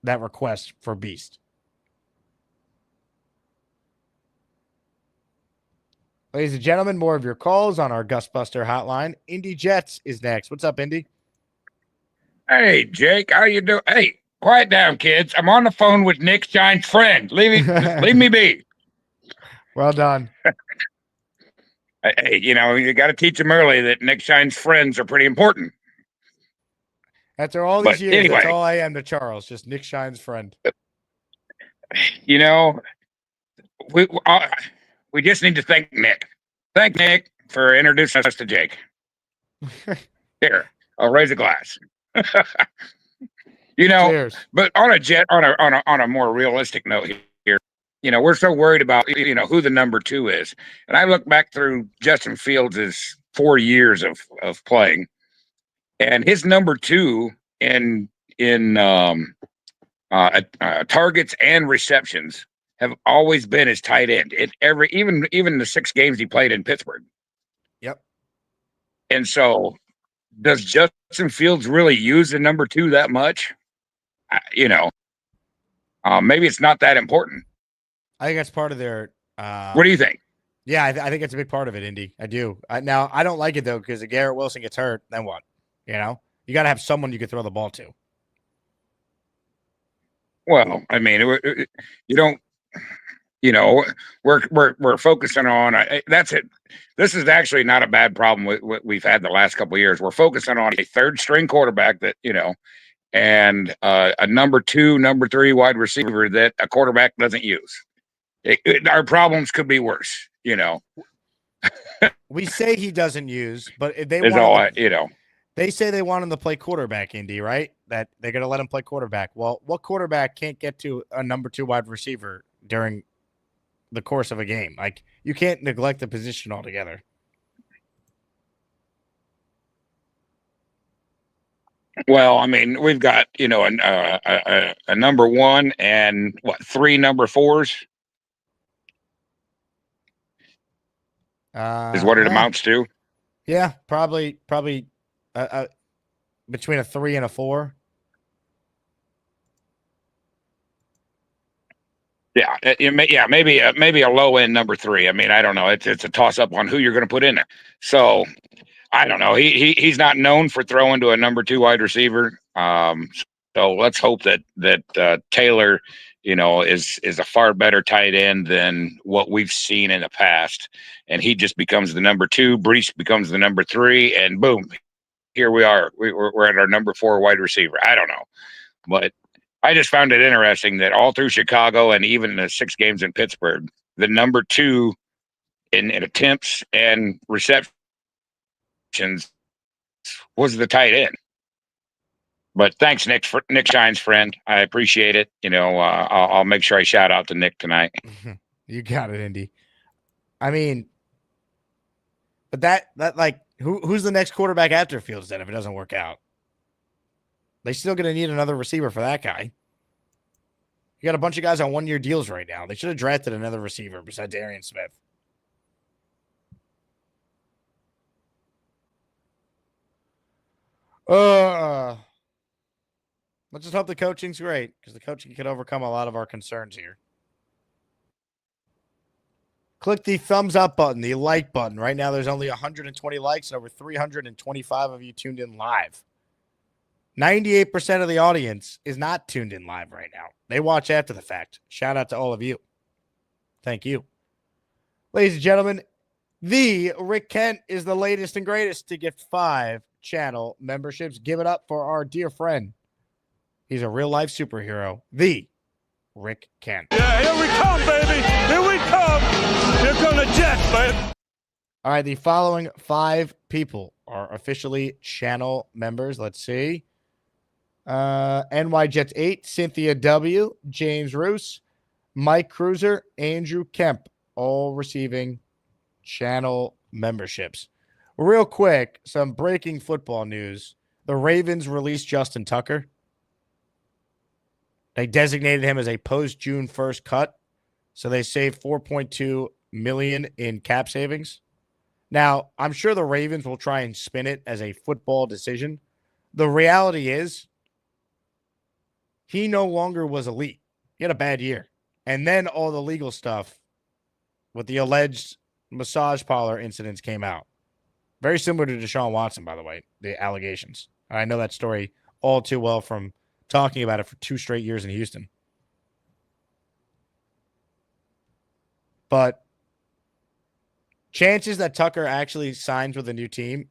that request for Beast. Ladies and gentlemen, more of your calls on our Gustbuster hotline. Indy Jets is next. What's up, Indy? Hey, Jake, how you doing? Hey, quiet down, kids. I'm on the phone with Nick Shine's friend. Leave me be. Well done. Hey, you got to teach them early that Nick Shine's friends are pretty important. After all these years, anyway, that's all I am to Charles. Just Nick Shine's friend. We just need to thank Nick. Thank Nick for introducing us to Jake. Here, I'll raise a glass. Cheers. But on a more realistic note here, we're so worried about who the number 2 is, and I look back through Justin Fields' 4 years of playing, and his number 2 in targets and receptions have always been his tight end. Even the 6 games he played in Pittsburgh. Yep. And so, does Justin Fields really use the number 2 that much? Maybe it's not that important. I think that's part of their. What do you think? Yeah, I think it's a big part of it, Indy. I do. Now, I don't like it, though, because if Garrett Wilson gets hurt, then what? You got to have someone you can throw the ball to. Well, I mean, you don't. We're focusing on that's it. This is actually not a bad problem with what we've had the last couple of years. We're focusing on a 3rd string quarterback that and a number 2, number 3 wide receiver that a quarterback doesn't use. Our problems could be worse. We say he doesn't use, but if they they say they want him to play quarterback, Indy, right? That they're going to let him play quarterback. Well, what quarterback can't get to a number 2 wide receiver during the course of a game? Like, you can't neglect the position altogether. Well, I mean, we've got a number 1 and 3 number 4s is what it amounts to. Yeah, probably between a 3 and a 4. Yeah, maybe a low end number 3. I mean, I don't know. It's a toss up on who you're going to put in there. So I don't know. He's not known for throwing to a number 2 wide receiver. So let's hope that Taylor, is a far better tight end than what we've seen in the past, and he just becomes the number 2. Brees becomes the number 3, and boom, here we are. We're at our number 4 wide receiver. I don't know, but I just found it interesting that all through Chicago and even the 6 games in Pittsburgh, the number 2 in attempts and receptions was the tight end. But thanks, Nick Shine's friend. I appreciate it. I'll make sure I shout out to Nick tonight. You got it, Indy. I mean, but that like who's the next quarterback after Fields then if it doesn't work out? They still going to need another receiver for that guy. You got a bunch of guys on 1-year deals right now. They should have drafted another receiver besides Darian Smith. Let's just hope the coaching's great because the coaching can overcome a lot of our concerns here. Click the thumbs up button, the like button. Right now, there's only 120 likes and over 325 of you tuned in live. 98% of the audience is not tuned in live right now. They watch after the fact. Shout out to all of you. Thank you. Ladies and gentlemen, the Rick Kent is the latest and greatest to gift 5 channel memberships. Give it up for our dear friend. He's a real-life superhero, the Rick Kent. Yeah, here we come, baby. Here we come. Here come the Jets, man. All right, the following 5 people are officially channel members. Let's see. NY Jets 8, Cynthia W., James Roos, Mike Cruiser, Andrew Kemp, all receiving channel memberships. Real quick, some breaking football news. The Ravens released Justin Tucker. They designated him as a post-June 1st cut, so they saved $4.2 million in cap savings. Now, I'm sure the Ravens will try and spin it as a football decision. The reality is he no longer was elite. He had a bad year. And then all the legal stuff with the alleged massage parlor incidents came out. Very similar to Deshaun Watson, by the way, the allegations. I know that story all too well from talking about it for 2 straight years in Houston. But chances that Tucker actually signs with a new team,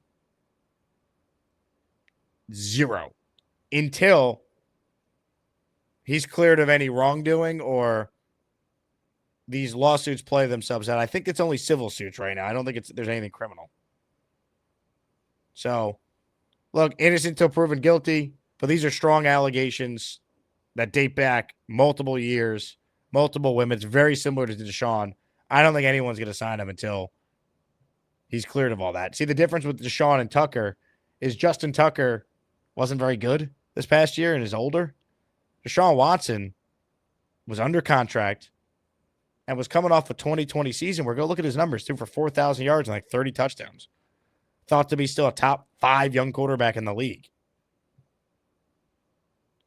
0. Until he's cleared of any wrongdoing or these lawsuits play themselves out. I think it's only civil suits right now. I don't think there's anything criminal. So, look, innocent till proven guilty, but these are strong allegations that date back multiple years, multiple women. It's very similar to Deshaun. I don't think anyone's going to sign him until he's cleared of all that. See, the difference with Deshaun and Tucker is Justin Tucker wasn't very good this past year and is older. Deshaun Watson was under contract and was coming off a 2020 season where, go look at his numbers, threw for 4,000 yards and like 30 touchdowns. Thought to be still a top 5 young quarterback in the league.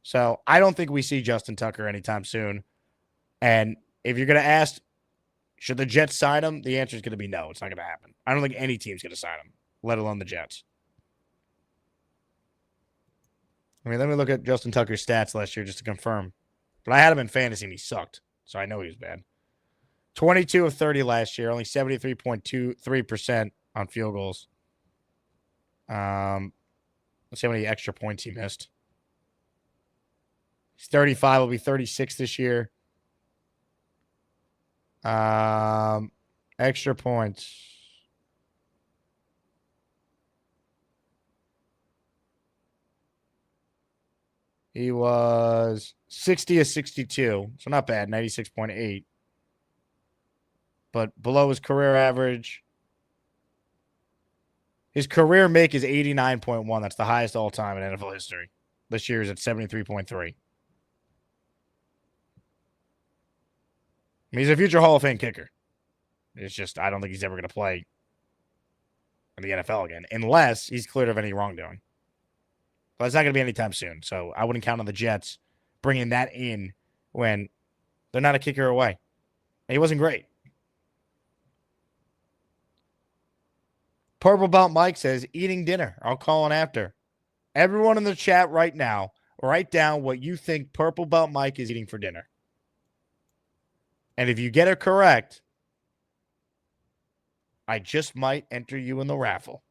So I don't think we see Justin Tucker anytime soon. And if you're going to ask, should the Jets sign him? The answer is going to be no. It's not going to happen. I don't think any team's going to sign him, let alone the Jets. I mean, let me look at Justin Tucker's stats last year just to confirm. But I had him in fantasy and he sucked, so I know he was bad. 22 of 30 last year, only 73.23% on field goals. Let's see how many extra points he missed. He's 35, will be 36 this year. Extra points. He was 60 of 62, so not bad, 96.8. But below his career average. His career make is 89.1. That's the highest all time in NFL history. This year is at 73.3. I mean, he's a future Hall of Fame kicker. It's just, I don't think he's ever going to play in the NFL again, unless he's cleared of any wrongdoing. But it's not going to be anytime soon. So I wouldn't count on the Jets bringing that in when they're not a kicker away. And he wasn't great. Purple Belt Mike says, eating dinner. I'll call in after. Everyone in the chat right now, write down what you think Purple Belt Mike is eating for dinner. And if you get it correct, I just might enter you in the raffle.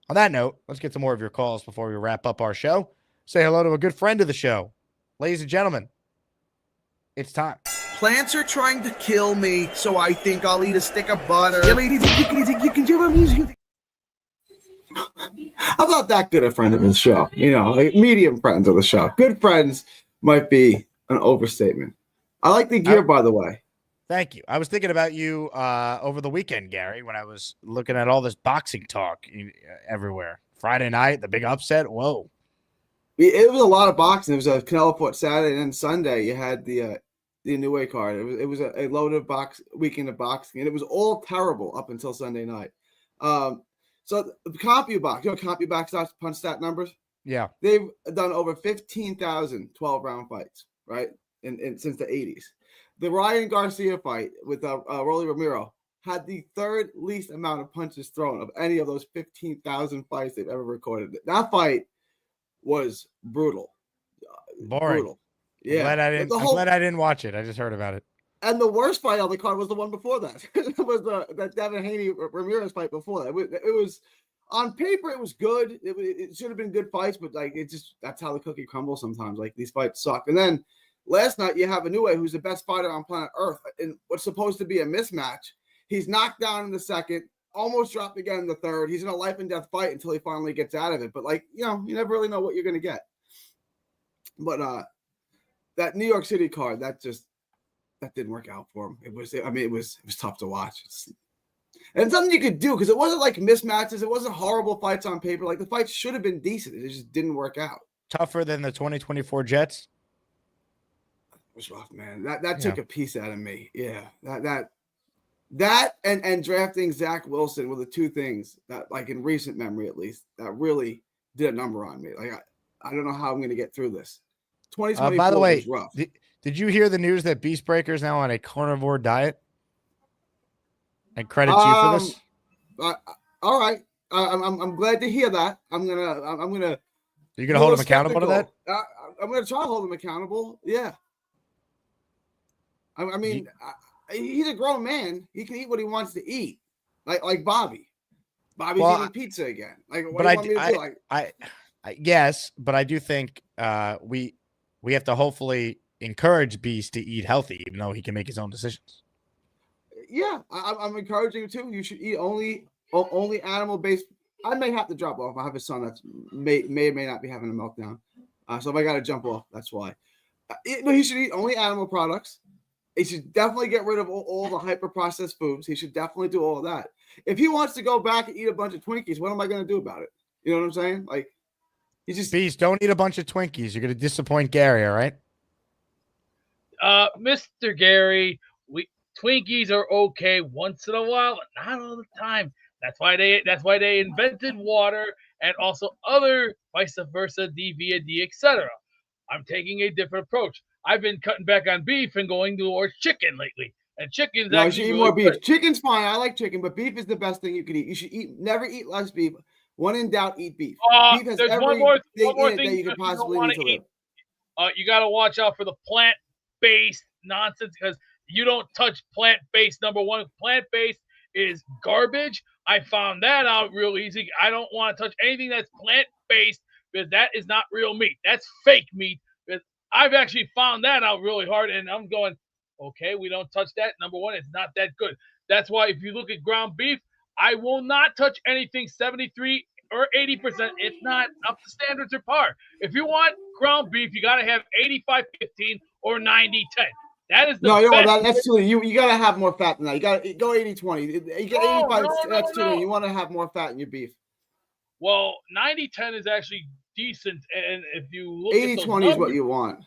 On that note, let's get to more of your calls before we wrap up our show. Say hello to a good friend of the show. Ladies and gentlemen, it's time. Plants are trying to kill me, so I think I'll eat a stick of butter. Yeah, ladies, you can do music. I'm not that good a friend of the show. You know, like medium friends of the show. Good friends might be an overstatement. I like the gear, by the way. Thank you. I was thinking about you over the weekend, Gary, when I was looking at all this boxing talk everywhere. Friday night, the big upset. Whoa. It was a lot of boxing. It was a Canelo fought Saturday and then Sunday. You had the new way card. It was a loaded weekend of boxing, and it was all terrible up until Sunday night. So the CompuBox, you know, CompuBox punch stat numbers. Yeah, they've done over 15,000 12-round fights, right? In since the 80s. The Ryan Garcia fight with Rolly Romero had the 3rd least amount of punches thrown of any of those 15,000 fights they've ever recorded. That fight was brutal. Boring. Brutal. Yeah. I'm glad I didn't watch it. I just heard about it. And the worst fight on the card was the one before that. It was that Devin Haney Ramirez fight before that. It was on paper, it was good. It should have been good fights, but like that's how the cookie crumbles sometimes. Like these fights suck. And then last night you have Inoue, who's the best fighter on planet Earth, in what's supposed to be a mismatch. He's knocked down in the second, almost dropped again in the third. He's in a life and death fight until he finally gets out of it. But like, you never really know what you're gonna get. But that New York City card, that didn't work out for him. It was tough to watch. And something you could do because it wasn't like mismatches. It wasn't horrible fights on paper. Like the fights should have been decent. It just didn't work out. Tougher than the 2024 Jets. It was rough, man. That took a piece out of me. Yeah, that and drafting Zach Wilson were the two things that, like in recent memory at least, that really did a number on me. Like I don't know how I'm going to get through this. 2024 by the way, was rough. Did you hear the news that Beast Breaker is now on a carnivore diet? And credit to you for this. All right, I'm glad to hear that. I'm gonna. You're gonna hold him accountable to that? I'm gonna try to hold him accountable. Yeah. I mean, he's a grown man. He can eat what he wants to eat, like Bobby. Bobby's eating pizza again. Like, what do you want me to do? Like, yes, but I do think we have to hopefully encourage Beast to eat healthy, even though he can make his own decisions. Yeah, I'm encouraging you too. You should eat only animal-based. I may have to drop off. I have a son that may or may not be having a meltdown. So if I got to jump off, that's why. He should eat only animal products. He should definitely get rid of all the hyper-processed foods. He should definitely do all of that. If he wants to go back and eat a bunch of Twinkies, what am I going to do about it? You know what I'm saying? Like, he just... Beast, don't eat a bunch of Twinkies. You're going to disappoint Gary, all right? Mr. Gary, Twinkies are okay once in a while, but not all the time. That's why they invented water and also other vice versa, D, via D, etc. I'm taking a different approach. I've been cutting back on beef and going towards chicken lately. And chicken's you actually should eat really more beef. good. Chicken's fine. I like chicken, but beef is the best thing you can eat. You should never eat less beef. When in doubt, eat beef. Beef has There's one more thing that you could possibly need to live. You got to watch out for the plant-based nonsense because you don't touch plant-based. Number one, plant-based is garbage. I found that out real easy. I don't want to touch anything that's plant-based because that is not real meat. That's fake meat. Because I've actually found that out really hard, and I'm going, okay, we don't touch that. Number one, it's not that good. That's why if you look at ground beef, I will not touch anything 73 or 80%. It's not up to standards or par. If you want ground beef, you got to have 85-15 or 90-10. That is the best. That's too. You got to have more fat than that. You got to go 80-20. You get 85. That's too. You want to have more fat in your beef. Well, 90-10 is actually decent, and if you look 80-20 is what you want.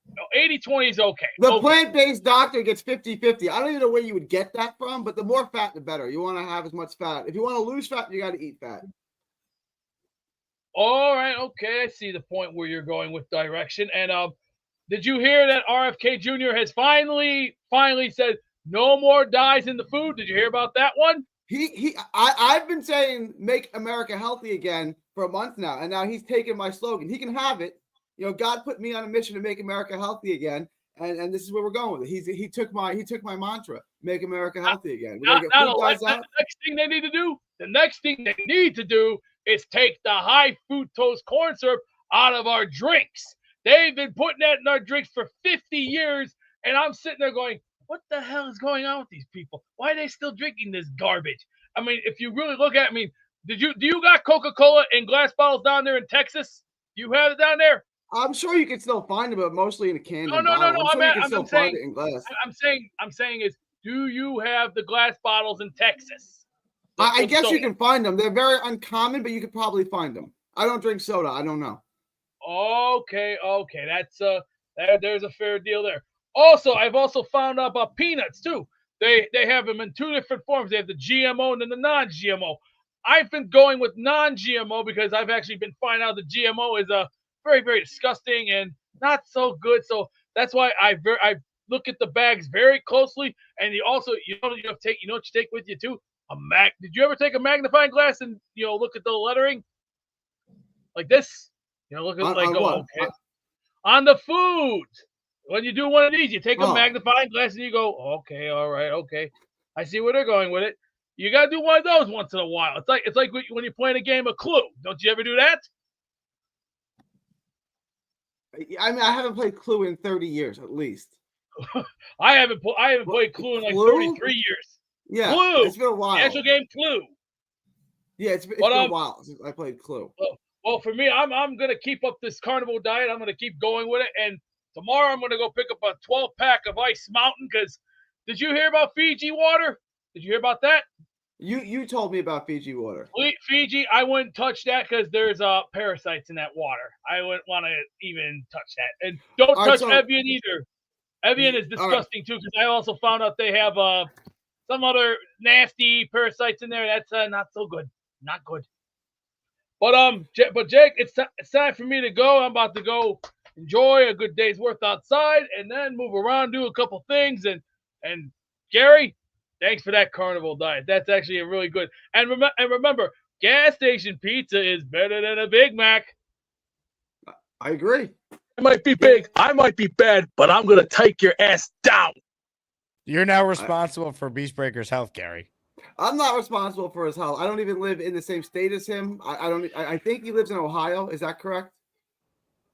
No, 80-20 is okay. The plant-based doctor gets 50-50. I don't even know where you would get that from, but the more fat, the better. You want to have as much fat. If you want to lose fat, you got to eat fat. All right, okay. I see the point where you're going with direction. And did you hear that RFK Jr. has finally said no more dyes in the food? Did you hear about that one? I've been saying make America healthy again for a month now, and now he's taken my slogan. He can have it. You know, God put me on a mission to make America healthy again, and this is where we're going with it. He took my mantra, make America healthy again. We're gonna get food dyes out. The next thing they need to do is take the high fructose corn syrup out of our drinks. They've been putting that in our drinks for 50 years, and I'm sitting there going, what the hell is going on with these people? Why are they still drinking this garbage? I mean, if you really look at it, do you got Coca-Cola in glass bottles down there in Texas? Do you have it down there? I'm sure you can still find it, but mostly in a can. No. I'm saying is, do you have the glass bottles in Texas? I guess you can find them. They're very uncommon, but you could probably find them. I don't drink soda. I don't know. Okay. That's there's a fair deal there. Also, I've also found out about peanuts too. They have them in two different forms. They have the GMO and then the non-GMO. I've been going with non-GMO because I've actually been finding out the GMO is very, very disgusting and not so good. So that's why I look at the bags very closely. And you know what you take with you too? Did you ever take a magnifying glass and look at the lettering like this? Look at okay. On the food. When you do one of these, you take a magnifying glass and you go, okay, all right, okay. I see where they're going with it. You got to do one of those once in a while. It's like when you're playing a game of Clue. Don't you ever do that? I mean, I haven't played Clue in 30 years at least. I haven't played Clue in like 33 years. Yeah, Clue. it's been a while. The actual game Clue. Yeah, it's been a while since I played Clue. Well, for me, I'm gonna keep up this carnival diet. I'm gonna keep going with it, and tomorrow I'm gonna go pick up a 12-pack of Ice Mountain. Because did you hear about Fiji water? Did you hear about that? You told me about Fiji water. Fiji, I wouldn't touch that because there's parasites in that water. I wouldn't want to even touch that. And don't touch Evian either. Evian is disgusting too, because I also found out they have some other nasty parasites in there. That's not so good. Not good. But Jake, it's time for me to go. I'm about to go enjoy a good day's worth outside and then move around, do a couple things. And Gary, thanks for that carnival diet. That's actually a really good. And remember, gas station pizza is better than a Big Mac. I agree. I might be big, I might be bad, but I'm gonna take your ass down. You're now responsible for Beast Breaker's health, Gary. I'm not responsible for his health. I don't even live in the same state as him. I think he lives in Ohio. Is that correct?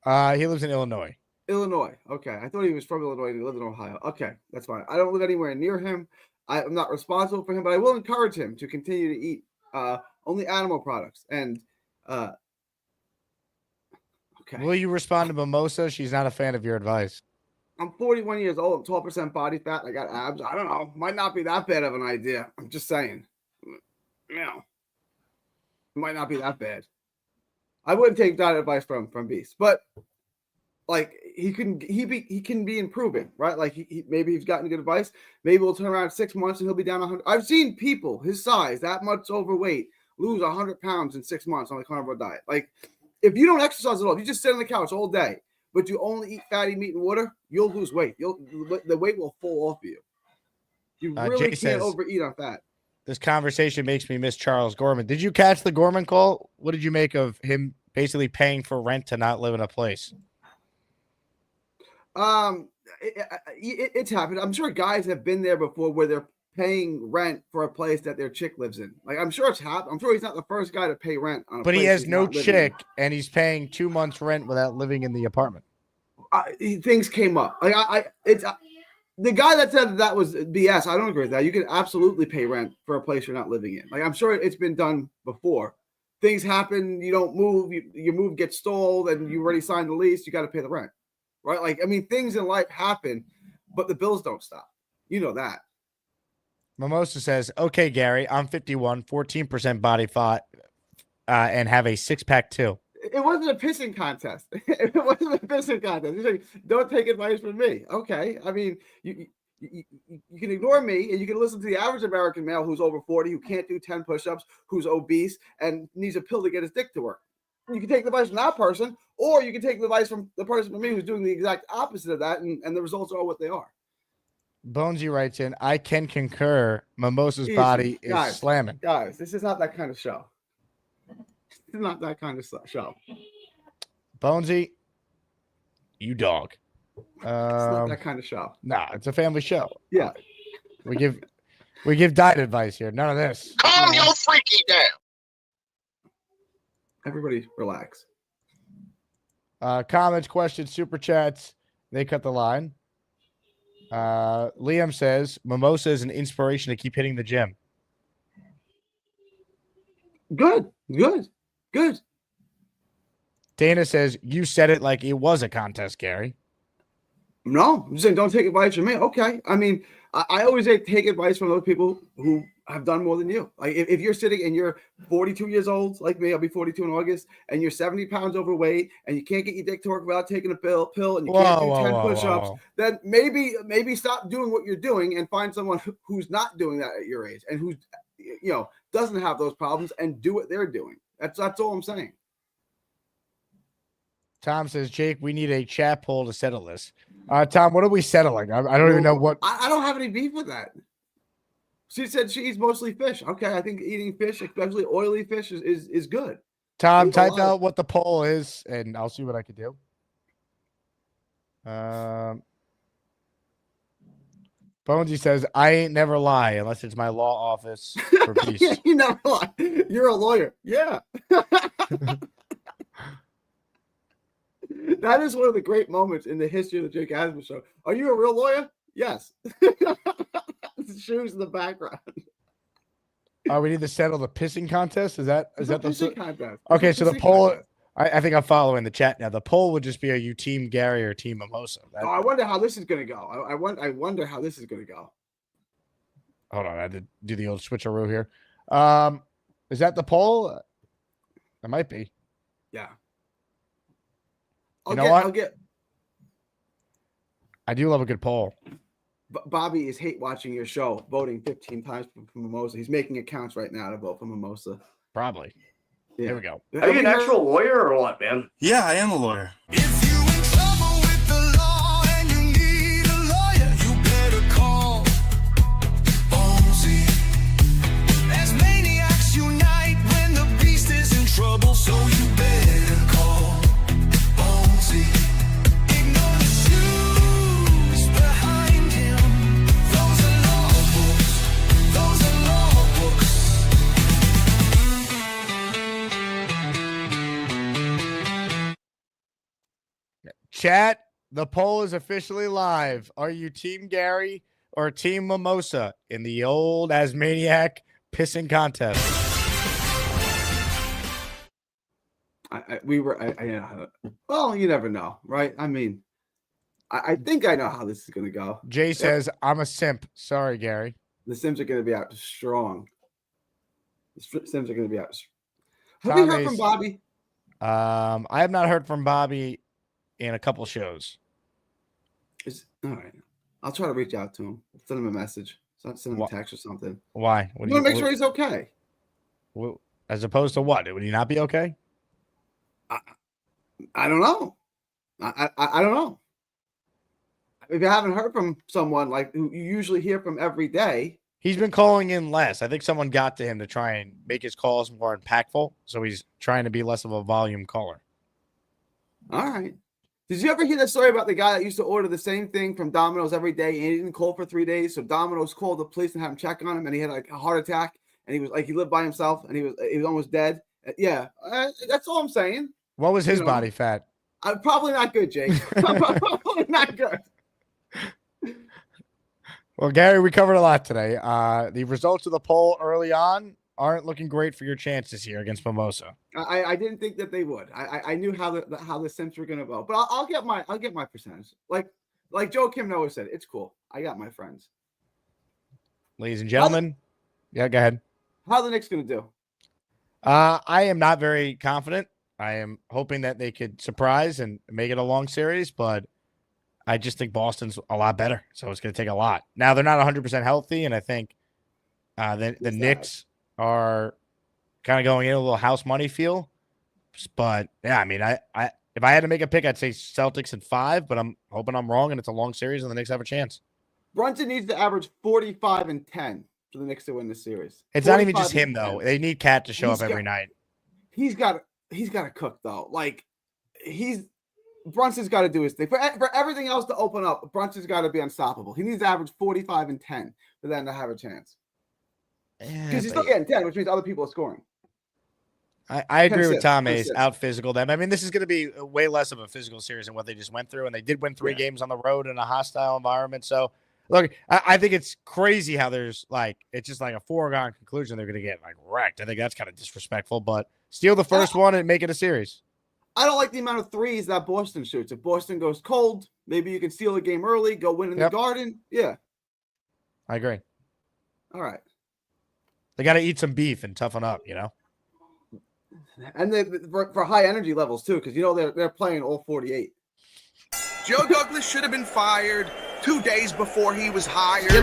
He lives in Illinois. Illinois. Okay. I thought he was from Illinois and he lived in Ohio. Okay, that's fine. I don't live anywhere near him. I'm not responsible for him, but I will encourage him to continue to eat only animal products. And okay. Will you respond to Mimosa? She's not a fan of your advice. I'm 41 years old. I'm 12% body fat. I got abs. I don't know. Might not be that bad of an idea. I'm just saying. You know, it might not be that bad. I wouldn't take diet advice from Beast, but like he can be improving, right? Like maybe he's gotten good advice. Maybe we'll turn around in 6 months and he'll be down 100. I've seen people his size, that much overweight, lose 100 pounds in 6 months on the carnivore diet. Like if you don't exercise at all, if you just sit on the couch all day, but you only eat fatty meat and water, you'll lose weight. The weight will fall off you. You really can't overeat on fat. This conversation makes me miss Charles Gorman. Did you catch the Gorman call? What did you make of him basically paying for rent to not live in a place? It's happened. I'm sure guys have been there before where they're paying rent for a place that their chick lives in. Like I'm sure it's happened. I'm sure he's not the first guy to pay rent on a but place he has no chick and he's paying 2 months rent without living in the apartment. Things came up. Like it's the guy that said that was BS. I don't agree with that. You can absolutely pay rent for a place you're not living in. Like I'm sure it's been done before. Things happen. You don't move. Your move gets stalled, and you already signed the lease. You got to pay the rent, right? Like I mean, things in life happen, but the bills don't stop. You know that. Mimosa says, "Okay, Gary, I'm 51, 14% body fat, and have a 6-pack too." It wasn't a pissing contest. It wasn't a pissing contest. He's like, don't take advice from me. Okay. I mean, you can ignore me and you can listen to the average American male who's over 40, who can't do 10 push-ups, who's obese and needs a pill to get his dick to work. You can take the advice from that person, or you can take the advice from the person from me who's doing the exact opposite of that, and the results are what they are. Bonesy writes in, I can concur. Mimosa's body is slamming. Guys, this is not that kind of show. This is not that kind of show. Bonesy, you dog. It's not that kind of show. Nah, it's a family show. Yeah. We give diet advice here. None of this. Calm your freaky down. Everybody relax. Comments, questions, super chats. They cut the line. Liam says, Mimosa is an inspiration to keep hitting the gym. Good. Dana says, you said it like it was a contest, Gary. No, I'm just saying don't take advice from me. Okay. I mean, I always say take advice from those people who have done more than you. Like if you're sitting and you're 42 years old, like me, I'll be 42 in August, and you're 70 pounds overweight and you can't get your dick to work without taking a pill and you can't do 10 push-ups, then maybe stop doing what you're doing and find someone who's not doing that at your age and who's, doesn't have those problems and do what they're doing. That's all I'm saying. Tom says, Jake, we need a chat poll to settle this. Tom, what are we settling? I don't even know what. I don't have any beef with that. She said she eats mostly fish. Okay, I think eating fish, especially oily fish, is good. Tom, type out what the poll is, and I'll see what I can do. Bonesy says, I ain't never lie unless it's my law office for peace. Yeah, you never lie. You're a lawyer. Yeah. That is one of the great moments in the history of the Jake Asman show. Are you a real lawyer? Yes. Shoes in the background. We need to settle the pissing contest. Is that the pissing contest? Okay, so the poll. I think I'm following the chat now. The poll would just be: Are you Team Gary or Team Mimosa? I wonder how this is going to go. I wonder how this is going to go. Hold on, I had to do the old switcheroo here. Is that the poll? It might be. Yeah. I do love a good poll. Bobby is hate watching your show, voting 15 times for Mimosa. He's making accounts right now to vote for Mimosa. Probably. Yeah. Here we go. Are you an actual lawyer or what, man? Yeah, I am a lawyer. So you better call Bonesy. Ignore the shoes behind him. Those are law books. Those are law books. Chat, the poll is officially live. Are you Team Gary or Team Mimosa in the old Asmaniac pissing contest? Well, you never know, right? I mean, I think I know how this is going to go. Jay says, I'm a simp. Sorry, Gary. The Sims are going to be out strong. The Sims are going to be out. Have you heard from Bobby? I have not heard from Bobby in a couple shows. All right. I'll try to reach out to him. Send him a message. Send him a text or something. Why? What do you want to make sure he's okay? As opposed to what? Would he not be okay? I don't know. I don't know. If you haven't heard from someone like who you usually hear from every day, he's been calling in less. I think someone got to him to try and make his calls more impactful, so he's trying to be less of a volume caller. All right. Did you ever hear that story about the guy that used to order the same thing from Domino's every day and he didn't call for 3 days? So Domino's called the police and had him check on him, and he had like a heart attack, and he was like he lived by himself, and he was almost dead. Yeah, that's all I'm saying. What was his body fat? Probably not good, Jake. Probably not good. Well, Gary, we covered a lot today. The results of the poll early on aren't looking great for your chances here against Mimosa. I didn't think that they would. I knew how the Sims were going to vote, but I'll get my percentage. Like Joe Kim Noah said, it's cool. I got my friends. Ladies and gentlemen, yeah, go ahead. How are the Knicks going to do? I am not very confident. I am hoping that they could surprise and make it a long series, but I just think Boston's a lot better. So it's going to take a lot. Now, they're not 100% healthy, and I think the Knicks are kind of going in a little house money feel. But, yeah, I mean, I if I had to make a pick, I'd say Celtics in 5, but I'm hoping I'm wrong, and it's a long series, and the Knicks have a chance. Brunson needs to average 45 and 10 for the Knicks to win this series. It's not even just him, though. They need Cat to show up every night. He's got to cook, though. Like, Brunson's got to do his thing. For everything else to open up, Brunson's got to be unstoppable. He needs to average 45 and 10 for them to have a chance. Because he's still getting 10, which means other people are scoring. I agree with Tom Hayes. Out physical them. I mean, this is going to be way less of a physical series than what they just went through, and they did win 3 games on the road in a hostile environment. So, look, I think it's crazy how there's it's just like a foregone conclusion they're going to get wrecked. I think that's kind of disrespectful, but steal the first one and make it a series. I don't like the amount of threes that Boston shoots. If Boston goes cold, maybe you can steal a game early, go win in the Garden. Yeah. I agree. All right. They got to eat some beef and toughen up, you know? And for high energy levels, too, because, they're playing all 48. Joe Douglas should have been fired 2 days before he was hired. All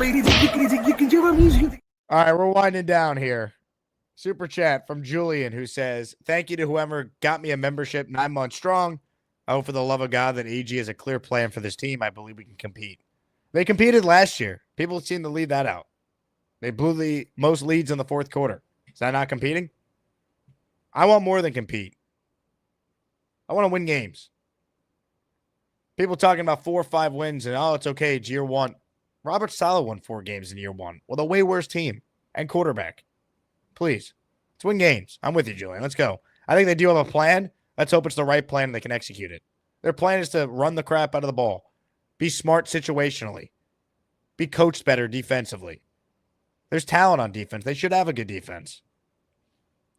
right, we're winding down here. Super chat from Julian, who says, thank you to whoever got me a membership 9 months strong. I hope for the love of God that AG has a clear plan for this team. I believe we can compete. They competed last year. People seem to leave that out. They blew the most leads in the fourth quarter. Is that not competing? I want more than compete. I want to win games. People talking about 4 or 5 wins and, it's okay, it's year 1. Robert Saleh won 4 games in year 1 with a way worse team and quarterback. Please. Let's win games. I'm with you, Julian. Let's go. I think they do have a plan. Let's hope it's the right plan and they can execute it. Their plan is to run the crap out of the ball, be smart situationally, be coached better defensively. There's talent on defense. They should have a good defense.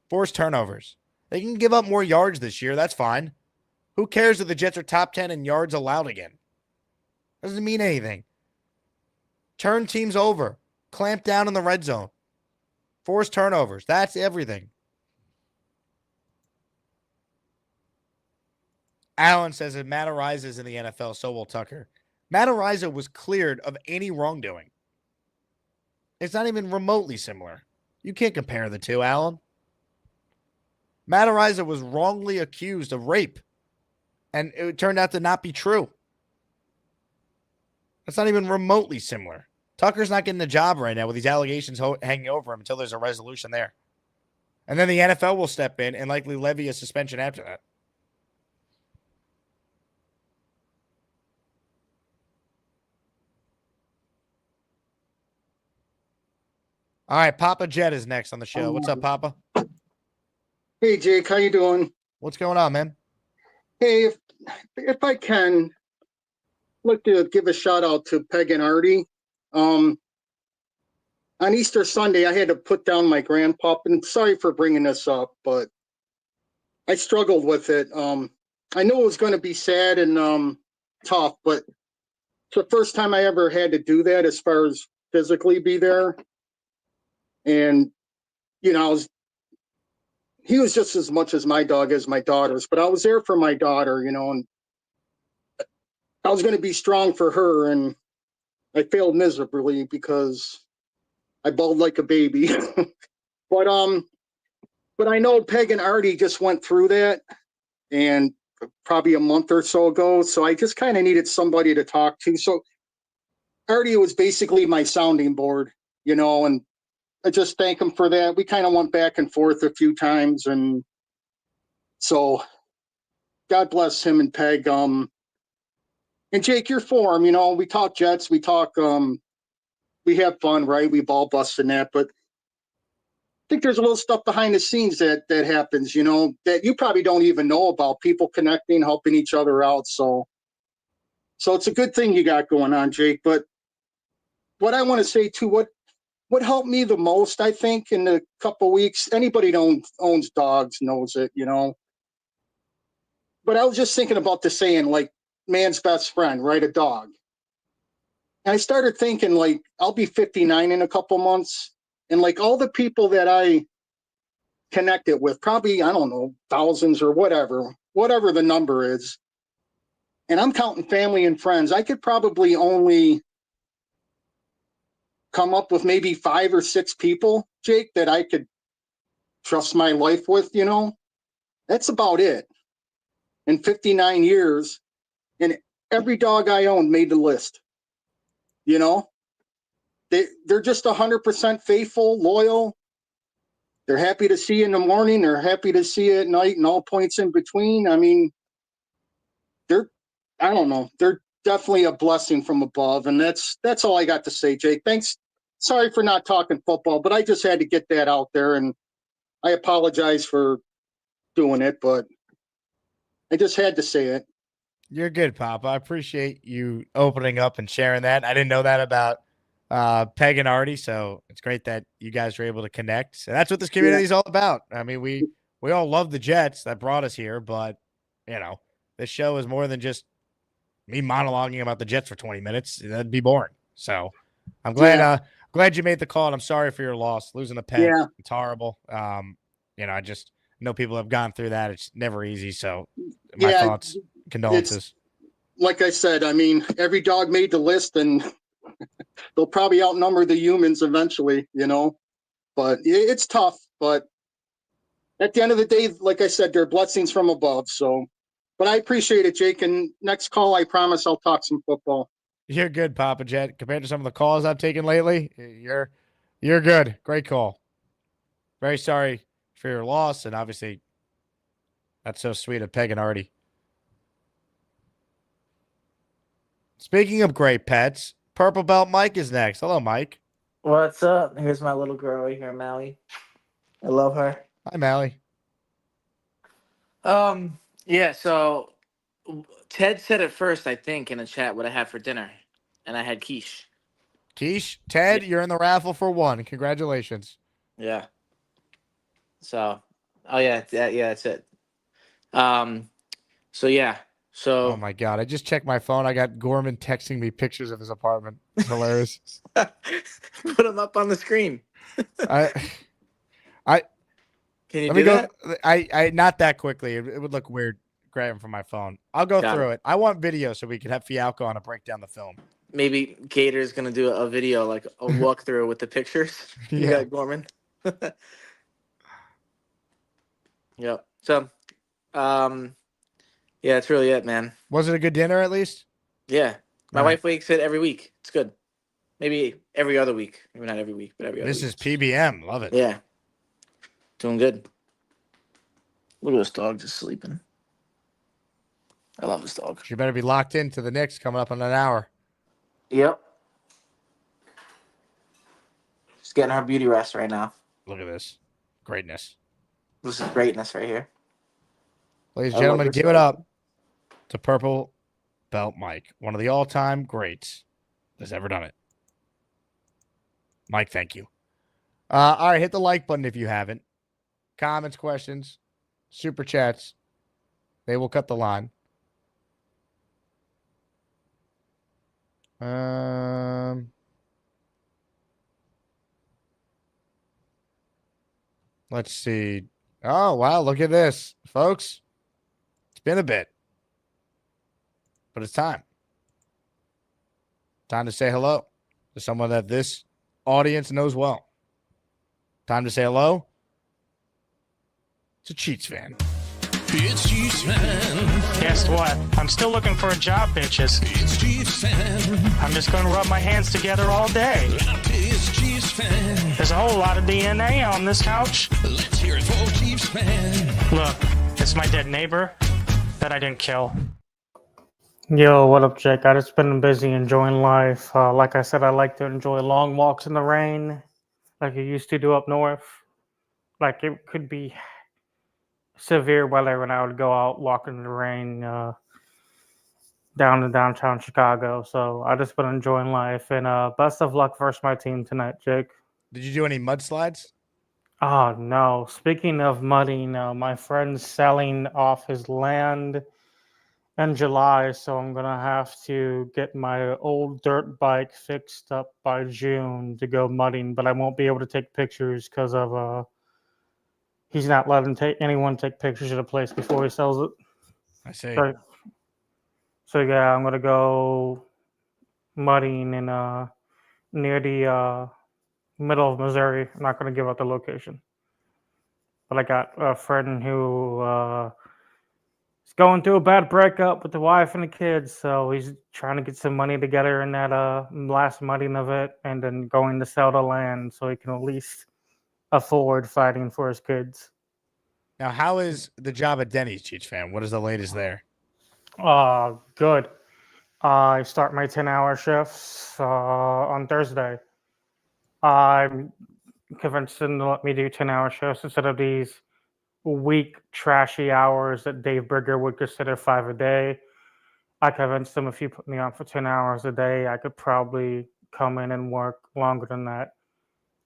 Force turnovers. They can give up more yards this year. That's fine. Who cares if the Jets are top 10 in yards allowed again? Doesn't mean anything. Turn teams over. Clamp down in the red zone. Force turnovers. That's everything. Allen says if Matt arises in the NFL, so will Tucker. Matt Araiza was cleared of any wrongdoing. It's not even remotely similar. You can't compare the two, Allen. Matt Araiza was wrongly accused of rape, and it turned out to not be true. That's not even remotely similar. Tucker's not getting a job right now with these allegations hanging over him until there's a resolution there. And then the NFL will step in and likely levy a suspension after that. All right, Papa Jet is next on the show. What's up, Papa? Hey, Jake, how you doing? What's going on, man? Hey, if I can, I'd like to give a shout out to Peg and Artie. On Easter Sunday, I had to put down my grandpop, and sorry for bringing this up, but I struggled with it. I knew it was going to be sad and tough, but it's the first time I ever had to do that as far as physically be there. And, you know, he was just as much as my dog as my daughter's, but I was there for my daughter, you know, and I was going to be strong for her, and I failed miserably because I bawled like a baby. but I know Peg and Artie just went through that, and probably a month or so ago, so I just kind of needed somebody to talk to. So Artie was basically my sounding board, you know, and I just thank him for that. We kind of went back and forth a few times, and so God bless him and Peg. And Jake, you're for him, you know, we talk Jets, we talk, we have fun, right? We ball bust and that, but I think there's a little stuff behind the scenes that happens, you know, that you probably don't even know about, people connecting, helping each other out. So it's a good thing you got going on, Jake. But what I want to say too, what helped me the most, I think, in the couple weeks, anybody that owns dogs knows it, you know. But I was just thinking about the saying, like, man's best friend, right? A dog. And I started thinking, like, I'll be 59 in a couple months. And, like, all the people that I connected with, probably, I don't know, thousands or whatever the number is. And I'm counting family and friends. I could probably only come up with maybe 5 or 6 people, Jake, that I could trust my life with, you know. That's about it. In 59 years, and every dog I owned made the list. You know, they're just 100% faithful, loyal. They're happy to see you in the morning. They're happy to see you at night and all points in between. I mean, I don't know. They're definitely a blessing from above. And that's all I got to say, Jake. Thanks. Sorry for not talking football, but I just had to get that out there. And I apologize for doing it, but I just had to say it. You're good, Pop. I appreciate you opening up and sharing that. I didn't know that about Peg and Artie, so it's great that you guys were able to connect. And that's what this community is all about. I mean, we all love the Jets that brought us here, but, you know, this show is more than just me monologuing about the Jets for 20 minutes. That'd be boring. So I'm glad glad you made the call, and I'm sorry for your loss. Losing a pet, it's horrible. You know, I just know people have gone through that. It's never easy, so my thoughts. Condolences. Like I said, I mean, every dog made the list, and they'll probably outnumber the humans eventually, you know. But it's tough. But at the end of the day, like I said, they're blessings from above. So, but I appreciate it, Jake. And next call, I promise I'll talk some football. You're good, Papa Jet. Compared to some of the calls I've taken lately, you're good. Great call. Very sorry for your loss, and obviously, that's so sweet of Peg and Artie. Speaking of great pets, Purple Belt Mike is next. Hello, Mike. What's up? Here's my little girl right here, Maui. I love her. Hi, Maui. Yeah, so Ted said it first, I think, in the chat what I had for dinner. And I had quiche. Quiche, Ted, you're in the raffle for one. Congratulations. Yeah. So, yeah, that's it. So yeah. So Oh my God. I just checked my phone. I got Gorman texting me pictures of his apartment. It's hilarious. Put them up on the screen. I Can you let do me go. that? I not that quickly. It would look weird grabbing from my phone. I'll go Got through it. it. I want video so we could have Fialco on to break down the film. Maybe Gator's gonna do a video, like a walkthrough with the pictures. You Yeah. got Gorman. Yep. So, yeah, that's really it, man. Was it a good dinner at least? Yeah. My All right. wife makes it every week. It's good. Maybe every other week. Maybe not every week, but every other This week. is PBM. Love it. Yeah. Doing good. Look at this dog just sleeping. I love this dog. You better be locked into the Knicks coming up in an hour. Yep. She's getting her beauty rest right now. Look at this. Greatness. This is greatness right here. Ladies I and love gentlemen, this give it dog. up to Purple Belt Mike, one of the all-time greats that's ever done it. Mike, thank you. All right, hit the like button if you haven't. Comments, questions, super chats. They will cut the line. Let's see. Oh, wow, look at this. Folks, it's been a bit. But it's time. Time to say hello to someone that this audience knows well. Time to say hello to Cheats fan. It's Chiefs fan. Guess what? I'm still looking for a job, bitches. It's Chiefs fan. I'm just going to rub my hands together all day. It's Chiefs fan. There's a whole lot of DNA on this couch. Let's hear it for Chiefs fan. Look, it's my dead neighbor that I didn't kill. Yo, what up, Jake? I just been busy enjoying life. Like I said, I like to enjoy long walks in the rain, like I used to do up north. Like it could be severe weather when I would go out walking in the rain down to downtown Chicago. So I just been enjoying life, and best of luck versus my team tonight, Jake. Did you do any mudslides? Oh no! Speaking of mudding, my friend's selling off his land in July, so I'm gonna have to get my old dirt bike fixed up by June to go mudding. But I won't be able to take pictures because of he's not letting anyone take pictures of the place before he sells it. I see. So yeah, I'm gonna go mudding in near the middle of Missouri. I'm not gonna give out the location, but I got a friend who is going through a bad breakup with the wife and the kids, so he's trying to get some money together in that last mudding of it, and then going to sell the land so he can at least afford fighting for his kids. Now, how is the job at Denny's, Cheech fan? What is the latest there? Good. I start my 10-hour shifts on Thursday. I'm convinced them to let me do 10-hour shifts instead of these weak, trashy hours that Dave Brigger would consider 5 a day. I convinced them if you put me on for 10 hours a day, I could probably come in and work longer than that.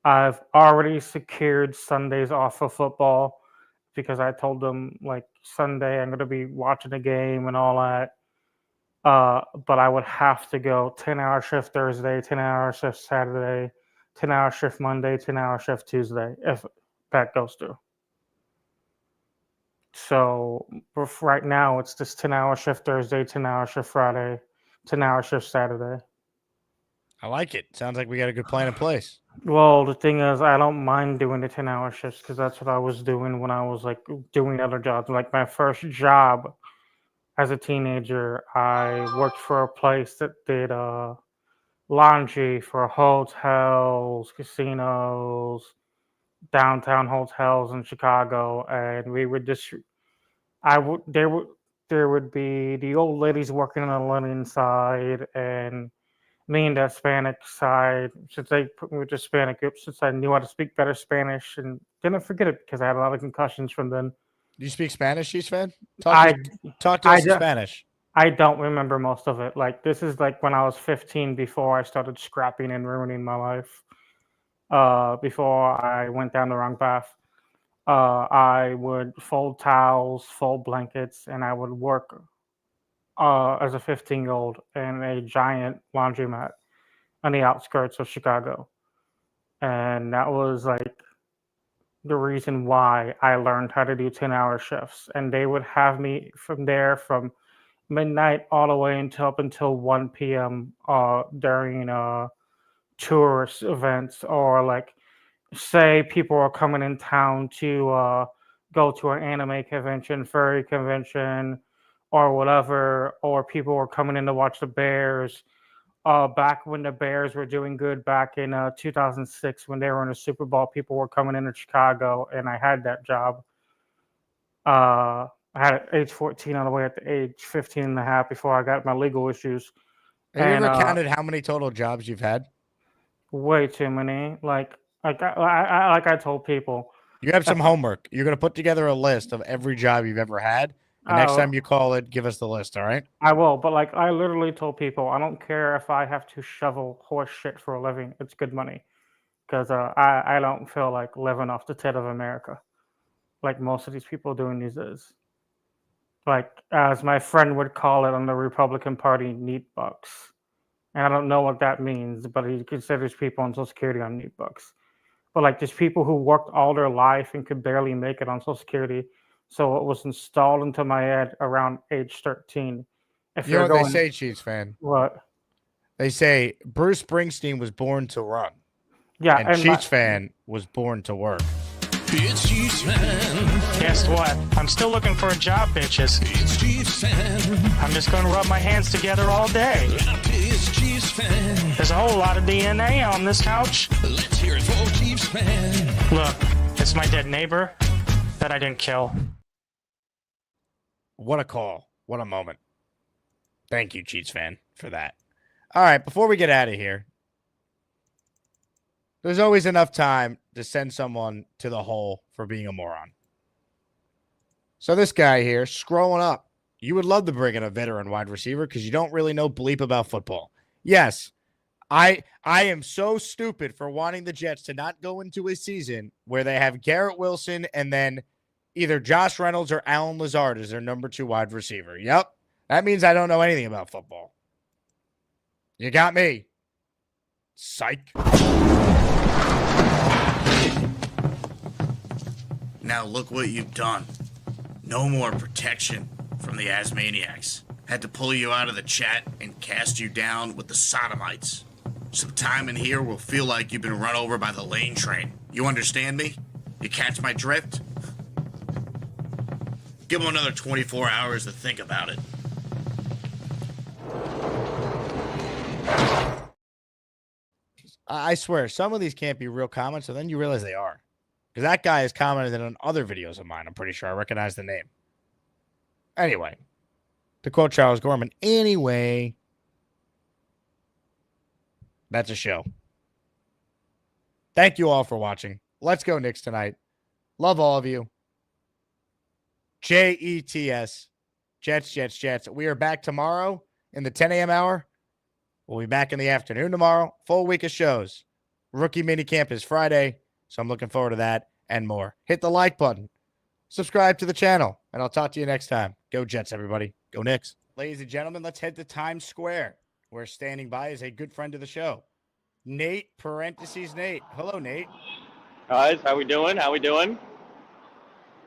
I've already secured Sundays off of football because I told them, like, Sunday I'm going to be watching a game and all that. But I would have to go 10-hour shift Thursday, 10-hour shift Saturday, 10-hour shift Monday, 10-hour shift Tuesday, if that goes through. So right now, it's just 10-hour shift Thursday, 10-hour shift Friday, 10-hour shift Saturday. I like it. Sounds like we got a good plan in place. Well, the thing is, I don't mind doing the 10-hour shifts because that's what I was doing when I was like doing other jobs. Like my first job as a teenager, I worked for a place that did laundry for hotels, casinos, downtown hotels in Chicago, and we would just, there would be the old ladies working on the linen side, and me and the Hispanic side, since they put me with the Hispanic group, since I knew how to speak better Spanish and didn't forget it because I had a lot of concussions from then. Do you speak Spanish, Chiefs fan? Talk to us in Spanish. I don't remember most of it. Like, this is like when I was 15 before I started scrapping and ruining my life. Before I went down the wrong path. I would fold towels, fold blankets, and I would work as a 15-year-old in a giant laundromat on the outskirts of Chicago. And that was like the reason why I learned how to do 10-hour shifts. And they would have me from there from midnight all the way up until 1 p.m. During tourist events, or like say people are coming in town to go to an anime convention, furry convention, or whatever, or people were coming in to watch the Bears. Back when the Bears were doing good back in 2006 when they were in the Super Bowl, people were coming into Chicago, and I had that job. I had it at age 14 all the way at the age 15 and a half before I got my legal issues. Have you ever counted how many total jobs you've had? Way too many. Like I told people. You have some homework. You're going to put together a list of every job you've ever had. And next time you call it, give us the list, all right? I will, but like I literally told people, I don't care if I have to shovel horse shit for a living. It's good money. Because I don't feel like living off the tit of America. Like most of these people doing these days. Like, as my friend would call it on the Republican Party, neat bucks. And I don't know what that means, but he considers people on Social Security on neat bucks. But like, there's people who worked all their life and could barely make it on Social Security. So it was installed into my head around age 13. If you know what they say, Chiefs fan? What? They say Bruce Springsteen was born to run. Yeah, and Chiefs fan was born to work. It's Chiefs fan. Guess what? I'm still looking for a job, bitches. It's Chiefs fan. I'm just going to rub my hands together all day. It's Chiefs fan. There's a whole lot of DNA on this couch. Let's hear it for Chiefs fan. Look, it's my dead neighbor that I didn't kill. What a call. What a moment. Thank you, Chiefs fan, for that. All right, before we get out of here, there's always enough time to send someone to the hole for being a moron. So this guy here, scrolling up, you would love to bring in a veteran wide receiver because you don't really know bleep about football. Yes, I am so stupid for wanting the Jets to not go into a season where they have Garrett Wilson and then either Josh Reynolds or Alan Lazard as their number 2 wide receiver. Yep, that means I don't know anything about football. You got me. Psych. Now look what you've done. No more protection from the Asmaniacs. Had to pull you out of the chat and cast you down with the Sodomites. Some time in here will feel like you've been run over by the lane train. You understand me? You catch my drift? Give them another 24 hours to think about it. I swear, some of these can't be real comments, and then you realize they are. Because that guy has commented on other videos of mine. I'm pretty sure I recognize the name. Anyway, to quote Charles Gorman, anyway, that's a show. Thank you all for watching. Let's go Knicks tonight. Love all of you. JETS. Jets, Jets, Jets. We are back tomorrow in the 10 a.m. hour. We'll be back in the afternoon tomorrow. Full week of shows. Rookie minicamp is Friday. So I'm looking forward to that and more. Hit the like button. Subscribe to the channel. And I'll talk to you next time. Go Jets, everybody. Go Knicks. Ladies and gentlemen, let's head to Times Square. Where standing by is a good friend of the show. Nate, Nate. Hello, Nate. Guys, how we doing? How we doing?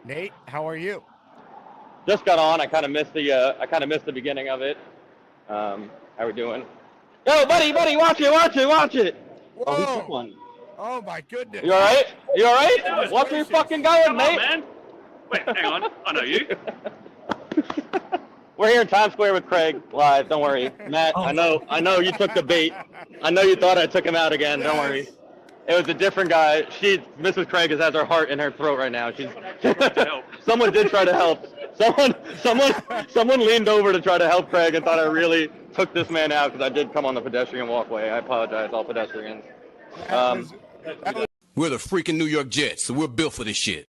Nate, how are you? Just got on. I kind of missed the beginning of it. How we doing? Yo, buddy, watch it. Whoa. Oh, he took one. Oh my goodness. You all right? Watch where you're fucking going, mate. Man. Wait, hang on. I know you. We're here in Times Square with Craig live. Don't worry, Matt. Oh. I know you took the bait. I know you thought I took him out again. Don't worry. It was a different guy. Mrs. Craig has her heart in her throat right now. Someone did try to help. Someone leaned over to try to help Craig and thought I really took this man out because I did come on the pedestrian walkway. I apologize, all pedestrians. We're the freaking New York Jets, so we're built for this shit.